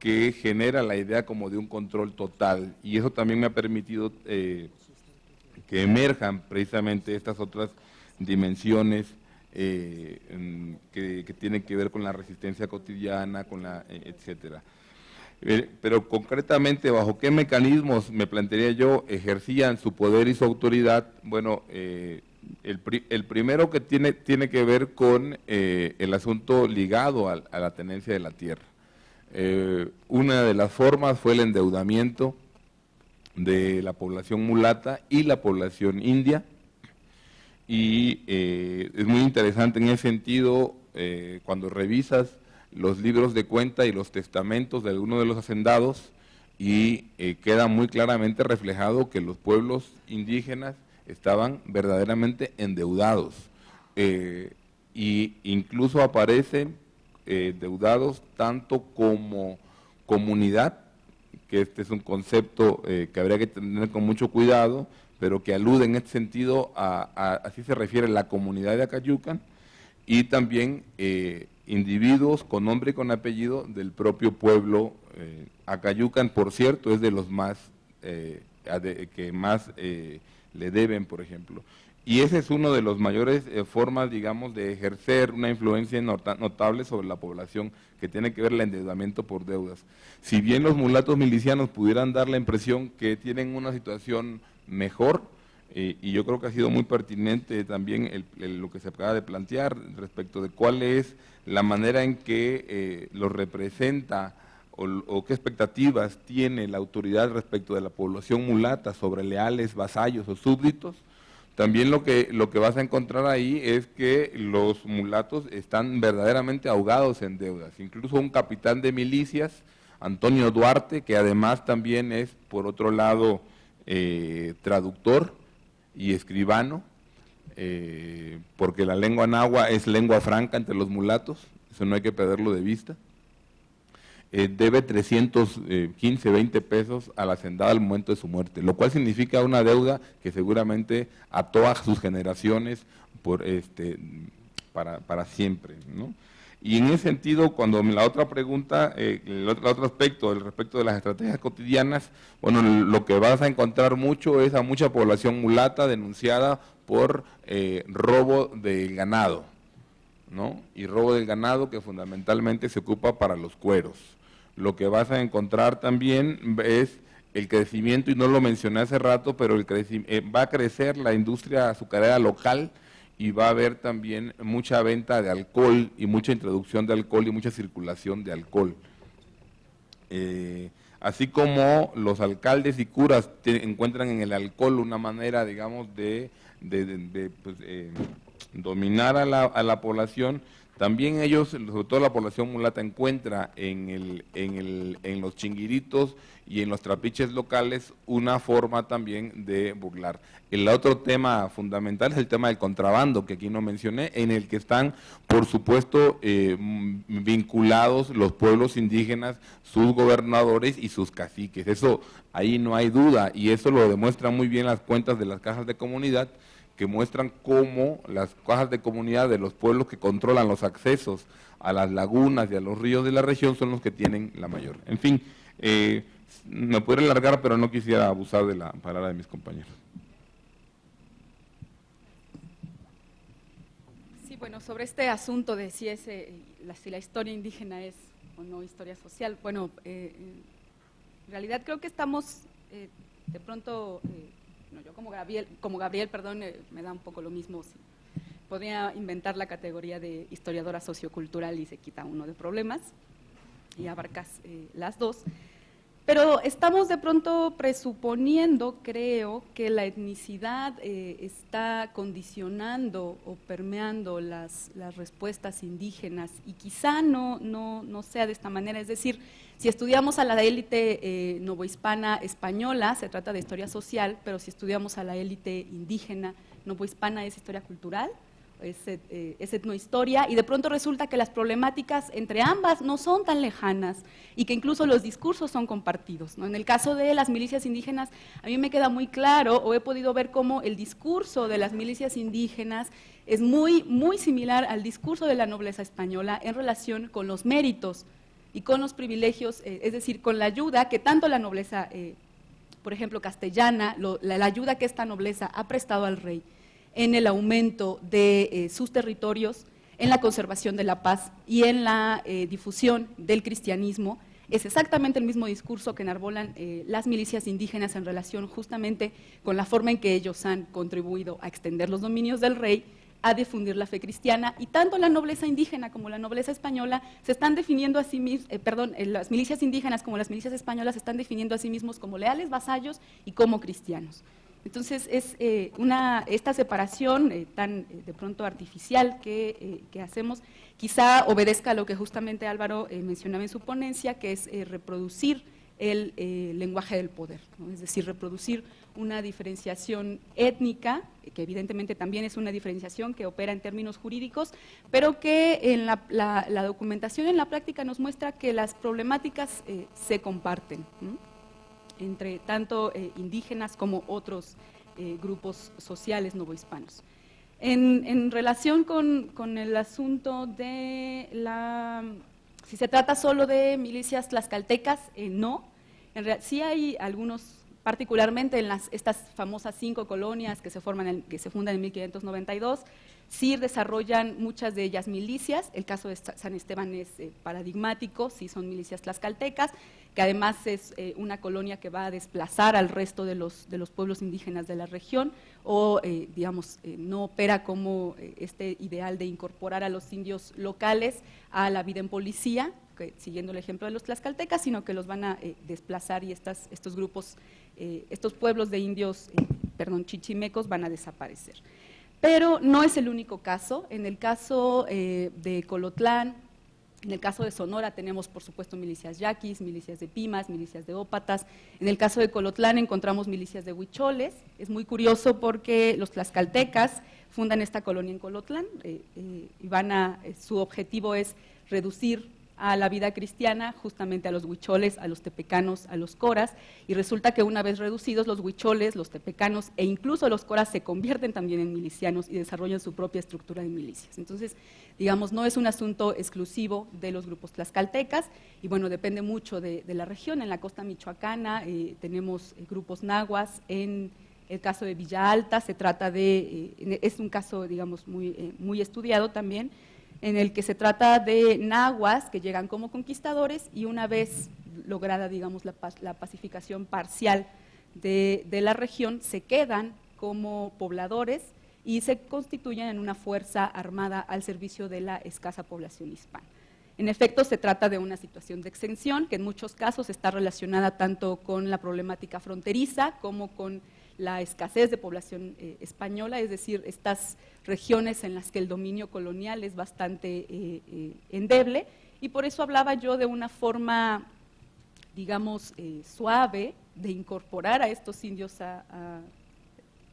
S3: que genera la idea como de un control total, y eso también me ha permitido que emerjan precisamente estas otras dimensiones que tienen que ver con la resistencia cotidiana, etcétera. Pero concretamente, ¿bajo qué mecanismos, me plantearía yo, ejercían su poder y su autoridad? Bueno, el primero que tiene que ver con el asunto ligado a la tenencia de la tierra. Una de las formas fue el endeudamiento de la población mulata y la población india, y es muy interesante en ese sentido cuando revisas los libros de cuenta y los testamentos de algunos de los hacendados, y queda muy claramente reflejado que los pueblos indígenas estaban verdaderamente endeudados, y incluso aparece endeudados tanto como comunidad, que este es un concepto que habría que tener con mucho cuidado, pero que alude en este sentido así se refiere la comunidad de Acayucan, y también individuos con nombre y con apellido del propio pueblo. Acayucan, por cierto, es de los más que más le deben, por ejemplo. Y ese es uno de los mayores formas, digamos, de ejercer una influencia notable sobre la población, que tiene que ver el endeudamiento por deudas. Si bien los mulatos milicianos pudieran dar la impresión que tienen una situación mejor, y yo creo que ha sido muy pertinente también lo que se acaba de plantear respecto de cuál es la manera en que los representa o qué expectativas tiene la autoridad respecto de la población mulata sobre leales, vasallos o súbditos. También lo que vas a encontrar ahí es que los mulatos están verdaderamente ahogados en deudas. Incluso un capitán de milicias, Antonio Duarte, que además también es, por otro lado, traductor y escribano, porque la lengua náhuatl es lengua franca entre los mulatos, eso no hay que perderlo de vista. Debe 315, 20 pesos al hacendado al momento de su muerte, lo cual significa una deuda que seguramente a todas sus generaciones para siempre, ¿no? Y en ese sentido, cuando la otra pregunta, el otro aspecto, el respecto de las estrategias cotidianas, bueno, lo que vas a encontrar mucho es a mucha población mulata denunciada por robo del ganado, ¿no? Y robo del ganado que fundamentalmente se ocupa para los cueros. Lo que vas a encontrar también es el crecimiento, y no lo mencioné hace rato, pero va a crecer la industria azucarera local, y va a haber también mucha venta de alcohol y mucha introducción de alcohol y mucha circulación de alcohol. Así como los alcaldes y curas encuentran en el alcohol una manera, digamos, de dominar a la población, también ellos, sobre todo la población mulata, encuentra en los chinguiritos y en los trapiches locales una forma también de burlar. El otro tema fundamental es el tema del contrabando, que aquí no mencioné, en el que están, por supuesto, vinculados los pueblos indígenas, sus gobernadores y sus caciques. Eso, ahí no hay duda, y eso lo demuestran muy bien las cuentas de las cajas de comunidad, que muestran cómo las cajas de comunidad de los pueblos que controlan los accesos a las lagunas y a los ríos de la región son los que tienen la mayor. En fin, me podría alargar, pero no quisiera abusar de la palabra de mis compañeros.
S2: Sí, bueno, sobre este asunto de si la historia indígena es o no historia social, bueno, en realidad creo que estamos de pronto... No, yo como Gabriel, perdón, me da un poco lo mismo. Si podría inventar la categoría de historiadora sociocultural y se quita uno de problemas y abarcas las dos. Pero estamos de pronto presuponiendo, creo, que la etnicidad está condicionando o permeando las respuestas indígenas, y quizá no sea de esta manera. Es decir, si estudiamos a la élite novohispana española, se trata de historia social, pero si estudiamos a la élite indígena novohispana es historia cultural, es etnohistoria, y de pronto resulta que las problemáticas entre ambas no son tan lejanas y que incluso los discursos son compartidos, ¿no? En el caso de las milicias indígenas, a mí me queda muy claro, o he podido ver cómo el discurso de las milicias indígenas es muy similar al discurso de la nobleza española en relación con los méritos y con los privilegios, es decir, con la ayuda que tanto la nobleza, por ejemplo, castellana, la ayuda que esta nobleza ha prestado al rey en el aumento de sus territorios, en la conservación de la paz y en la difusión del cristianismo, es exactamente el mismo discurso que enarbolan las milicias indígenas en relación justamente con la forma en que ellos han contribuido a extender los dominios del rey, a difundir la fe cristiana, y tanto la nobleza indígena como la nobleza española se están definiendo a sí mismos, las milicias indígenas como las milicias españolas se están definiendo a sí mismos como leales vasallos y como cristianos. Entonces, es esta separación tan de pronto artificial que hacemos, quizá obedezca a lo que justamente Álvaro mencionaba en su ponencia, que es reproducir el lenguaje del poder, ¿no? Es decir, reproducir una diferenciación étnica, que evidentemente también es una diferenciación que opera en términos jurídicos, pero que en la documentación en la práctica nos muestra que las problemáticas se comparten, ¿no? Entre tanto indígenas como otros grupos sociales novohispanos. En relación con el asunto de si se trata solo de milicias tlaxcaltecas, no. Sí hay algunos, particularmente en estas famosas 5 colonias que se fundan en 1592, sí desarrollan muchas de ellas milicias. El caso de San Esteban es paradigmático, sí son milicias tlaxcaltecas, que además es una colonia que va a desplazar al resto de los pueblos indígenas de la región, o digamos, no opera como este ideal de incorporar a los indios locales a la vida en policía, siguiendo el ejemplo de los tlaxcaltecas, sino que los van a desplazar, y estos grupos, estos pueblos de indios, chichimecos, van a desaparecer. Pero no es el único caso. En el caso de Colotlán, en el caso de Sonora tenemos, por supuesto, milicias yaquis, milicias de pimas, milicias de ópatas. En el caso de Colotlán encontramos milicias de huicholes. Es muy curioso porque los tlaxcaltecas fundan esta colonia en Colotlán y su objetivo es reducir a la vida cristiana justamente a los huicholes, a los tepecanos, a los coras, y resulta que una vez reducidos los huicholes, los tepecanos e incluso los coras se convierten también en milicianos y desarrollan su propia estructura de milicias. Entonces, digamos, no es un asunto exclusivo de los grupos tlaxcaltecas, y bueno, depende mucho de la región. En la costa michoacana tenemos grupos nahuas. En el caso de Villa Alta se trata es un caso, digamos, muy estudiado también, en el que se trata de nahuas que llegan como conquistadores, y una vez lograda, digamos, la pacificación parcial de la región, se quedan como pobladores y se constituyen en una fuerza armada al servicio de la escasa población hispana. En efecto, se trata de una situación de exención que en muchos casos está relacionada tanto con la problemática fronteriza como con la escasez de población española, es decir, estas regiones en las que el dominio colonial es bastante endeble, y por eso hablaba yo de una forma, digamos, suave de incorporar a estos indios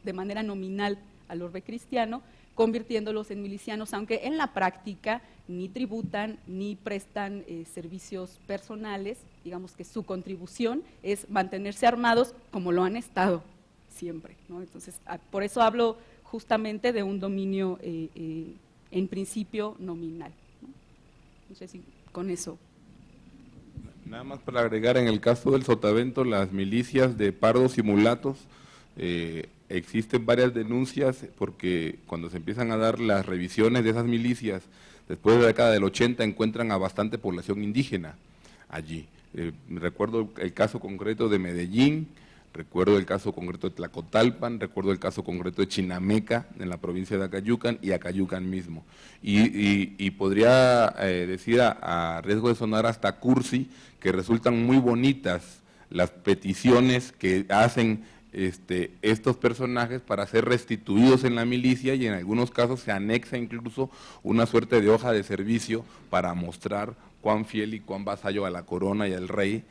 S2: de manera nominal al orbe cristiano, convirtiéndolos en milicianos, aunque en la práctica ni tributan ni prestan servicios personales. Digamos que su contribución es mantenerse armados como lo han estado siempre, ¿no? Entonces, por eso hablo justamente de un dominio en principio nominal, ¿no? No sé si con eso.
S3: Nada más para agregar, en el caso del Sotavento, las milicias de pardos y mulatos, existen varias denuncias, porque cuando se empiezan a dar las revisiones de esas milicias, después de la década del 80, encuentran a bastante población indígena allí. Recuerdo el caso concreto de Medellín, recuerdo el caso concreto de Tlacotalpan, recuerdo el caso concreto de Chinameca, en la provincia de Acayucan, y Acayucan mismo. Y podría decir, a riesgo de sonar hasta cursi, que resultan muy bonitas las peticiones que hacen estos personajes para ser restituidos en la milicia, y en algunos casos se anexa incluso una suerte de hoja de servicio para mostrar cuán fiel y cuán vasallo a la corona y al rey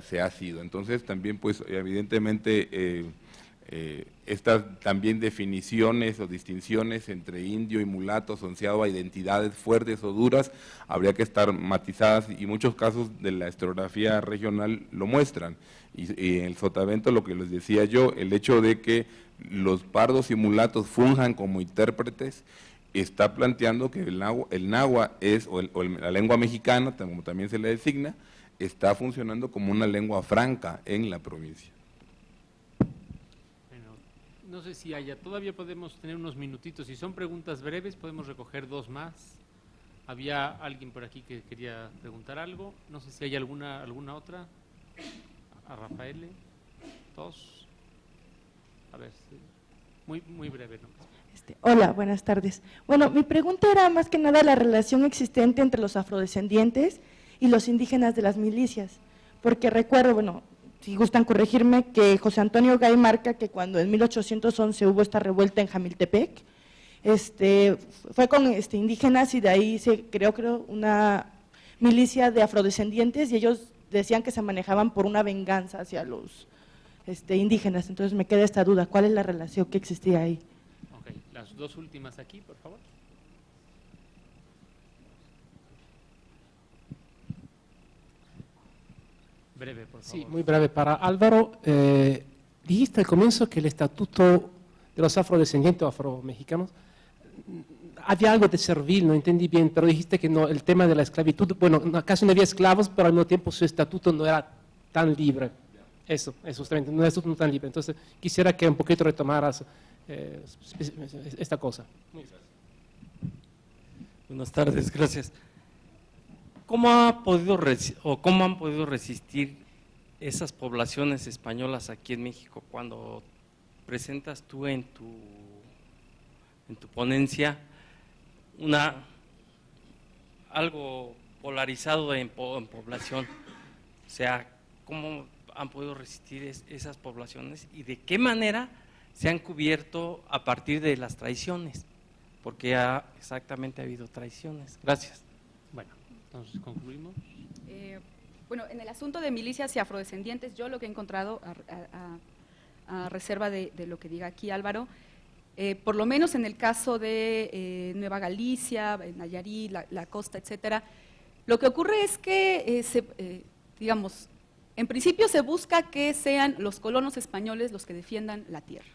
S3: se ha sido. Entonces también, pues evidentemente, estas también definiciones o distinciones entre indio y mulato asociado a identidades fuertes o duras habría que estar matizadas, y muchos casos de la historiografía regional lo muestran. Y en el Sotavento, lo que les decía yo, el hecho de que los pardos y mulatos funjan como intérpretes está planteando que el náhuatl es, o la lengua mexicana, como también se le designa, está funcionando como una lengua franca en la provincia.
S1: Bueno, no sé si todavía podemos tener unos minutitos. Si son preguntas breves, podemos recoger 2 más. Había alguien por aquí que quería preguntar algo. No sé si hay alguna otra. A Rafael, 2. A ver, muy breve, ¿no?
S8: Hola, buenas tardes. Bueno, mi pregunta era más que nada la relación existente entre los afrodescendientes y los indígenas de las milicias, porque recuerdo, bueno, si gustan corregirme, que José Antonio Gay marca que cuando en 1811 hubo esta revuelta en Jamiltepec, fue con indígenas, y de ahí se creó una milicia de afrodescendientes, y ellos decían que se manejaban por una venganza hacia los indígenas. Entonces me queda esta duda, ¿cuál es la relación que existía ahí?
S1: Ok, las dos últimas aquí, por favor. Breve, por favor.
S9: Sí, muy breve. Para Álvaro, dijiste al comienzo que el estatuto de los afrodescendientes o afromexicanos, había algo de servil, no entendí bien, pero dijiste que no, el tema de la esclavitud, bueno, casi no había esclavos, pero al mismo tiempo su estatuto no era tan libre. Eso, justamente, no es tan libre. Entonces, quisiera que un poquito retomaras esta cosa.
S10: Buenas tardes, gracias. ¿Cómo han podido resistir esas poblaciones españolas aquí en México cuando presentas tú en tu ponencia algo polarizado en población? O sea, ¿cómo han podido resistir esas poblaciones y de qué manera se han cubierto a partir de las traiciones? Porque exactamente ha habido traiciones. Gracias.
S1: Bueno, entonces concluimos.
S2: Bueno, en el asunto de milicias y afrodescendientes, yo lo que he encontrado, a reserva de lo que diga aquí Álvaro, por lo menos en el caso de Nueva Galicia, Nayarit, la costa, etcétera, lo que ocurre es que, digamos, en principio se busca que sean los colonos españoles los que defiendan la tierra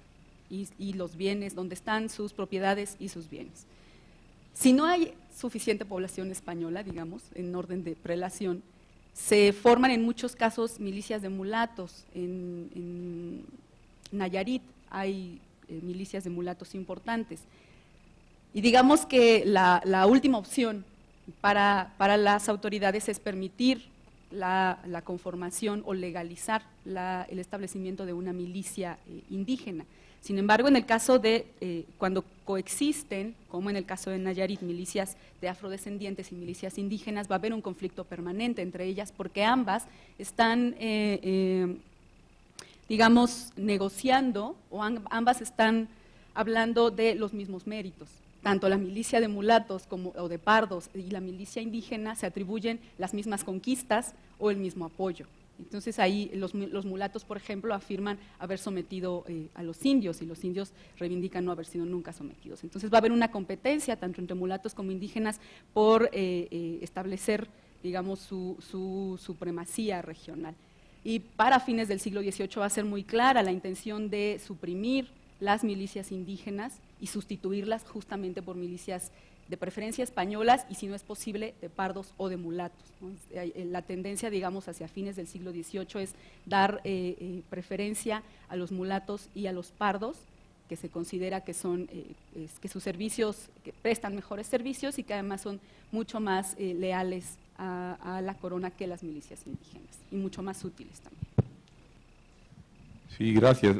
S2: y los bienes, donde están sus propiedades y sus bienes. Si no hay suficiente población española, digamos, en orden de prelación, se forman en muchos casos milicias de mulatos. En Nayarit hay milicias de mulatos importantes. Y digamos que la última opción para las autoridades es permitir la conformación o legalizar el establecimiento de una milicia indígena. Sin embargo, en el caso de cuando coexisten, como en el caso de Nayarit, milicias de afrodescendientes y milicias indígenas, va a haber un conflicto permanente entre ellas porque ambas están, digamos, negociando o ambas están hablando de los mismos méritos. Tanto la milicia de mulatos o de pardos y la milicia indígena se atribuyen las mismas conquistas o el mismo apoyo. Entonces ahí los mulatos, por ejemplo, afirman haber sometido a los indios y los indios reivindican no haber sido nunca sometidos. Entonces va a haber una competencia tanto entre mulatos como indígenas por establecer, digamos, su supremacía regional. Y para fines del siglo XVIII va a ser muy clara la intención de suprimir las milicias indígenas y sustituirlas justamente por milicias de preferencia españolas y, si no es posible, de pardos o de mulatos, ¿no? La tendencia, digamos, hacia fines del siglo XVIII es dar preferencia a los mulatos y a los pardos, que se considera que son que sus servicios, que prestan mejores servicios y que además son mucho más leales a la corona que las milicias indígenas y mucho más útiles también.
S3: Sí, gracias.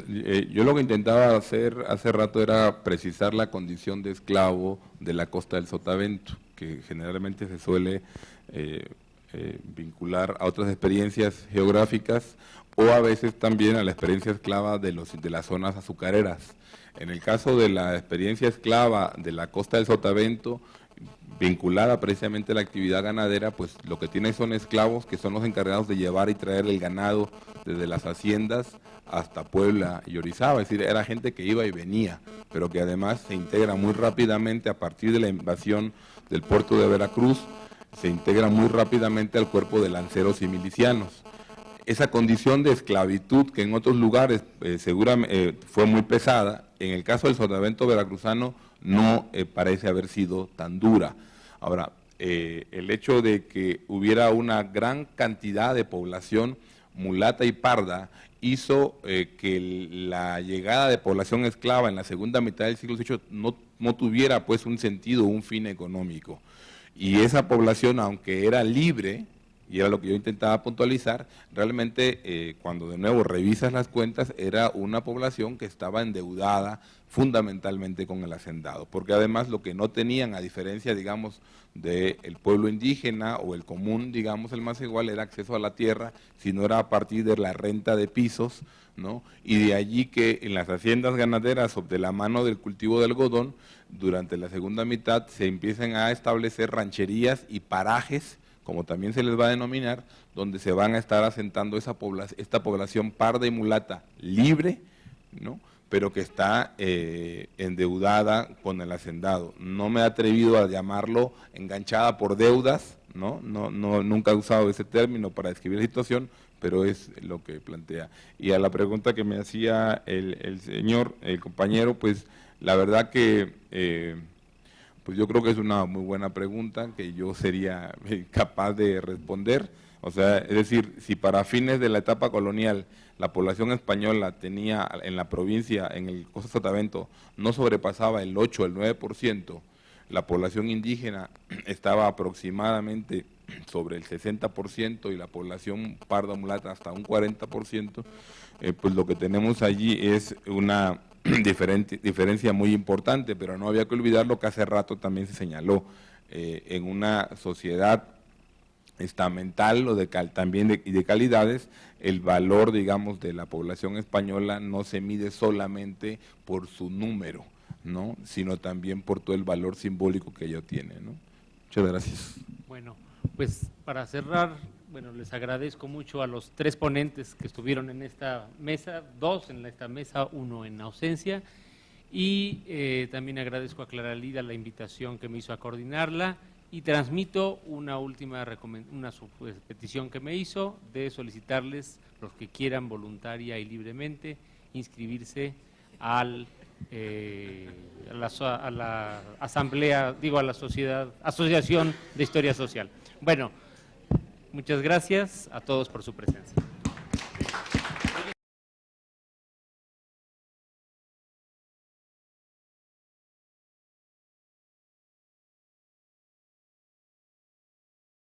S3: Yo lo que intentaba hacer hace rato era precisar la condición de esclavo de la costa del Sotavento, que generalmente se suele vincular a otras experiencias geográficas o a veces también a la experiencia esclava de las zonas azucareras. En el caso de la experiencia esclava de la costa del Sotavento, vinculada precisamente a la actividad ganadera, pues lo que tiene son esclavos que son los encargados de llevar y traer el ganado desde las haciendas hasta Puebla y Orizaba, es decir, era gente que iba y venía, pero que además se integra muy rápidamente a partir de la invasión del puerto de Veracruz, se integra muy rápidamente al cuerpo de lanceros y milicianos. Esa condición de esclavitud que en otros lugares seguramente fue muy pesada, en el caso del Sotavento veracruzano no parece haber sido tan dura. Ahora, el hecho de que hubiera una gran cantidad de población mulata y parda hizo que la llegada de población esclava en la segunda mitad del siglo XVIII no tuviera pues un sentido, un fin económico. Y esa población, aunque era libre, y era lo que yo intentaba puntualizar, realmente cuando de nuevo revisas las cuentas, era una población que estaba endeudada fundamentalmente con el hacendado, porque además lo que no tenían, a diferencia, digamos, del pueblo indígena o el común, digamos, el más igual, era acceso a la tierra, sino era a partir de la renta de pisos, ¿no? Y de allí que en las haciendas ganaderas, de la mano del cultivo de algodón, durante la segunda mitad se empiezan a establecer rancherías y parajes como también se les va a denominar, donde se van a estar asentando esta población parda y mulata libre, ¿no?, pero que está endeudada con el hacendado. No me he atrevido a llamarlo enganchada por deudas, nunca he usado ese término para describir la situación, pero es lo que plantea. Y a la pregunta que me hacía el compañero, pues la verdad que pues yo creo que es una muy buena pregunta que yo sería capaz de responder. O sea, es decir, si para fines de la etapa colonial la población española tenía en la provincia, en el Costa Sotavento, no sobrepasaba el 8 o el 9%, la población indígena estaba aproximadamente sobre el 60% y la población parda mulata hasta un 40%, pues lo que tenemos allí es una diferencia muy importante, pero no había que olvidar lo que hace rato también se señaló, en una sociedad estamental o también de calidades, el valor, digamos, de la población española no se mide solamente por su número, ¿no?, sino también por todo el valor simbólico que ello tiene, ¿no? Muchas gracias.
S1: Bueno, pues para cerrar, bueno, les agradezco mucho a los 3 ponentes que estuvieron en esta mesa, 2 en esta mesa, 1 en ausencia, y también agradezco a Clara Lida la invitación que me hizo a coordinarla, y transmito una última petición que me hizo de solicitarles, los que quieran voluntaria y libremente, inscribirse a la asamblea, digo, a la Asociación de Historia Social. Bueno, muchas gracias a todos por su presencia.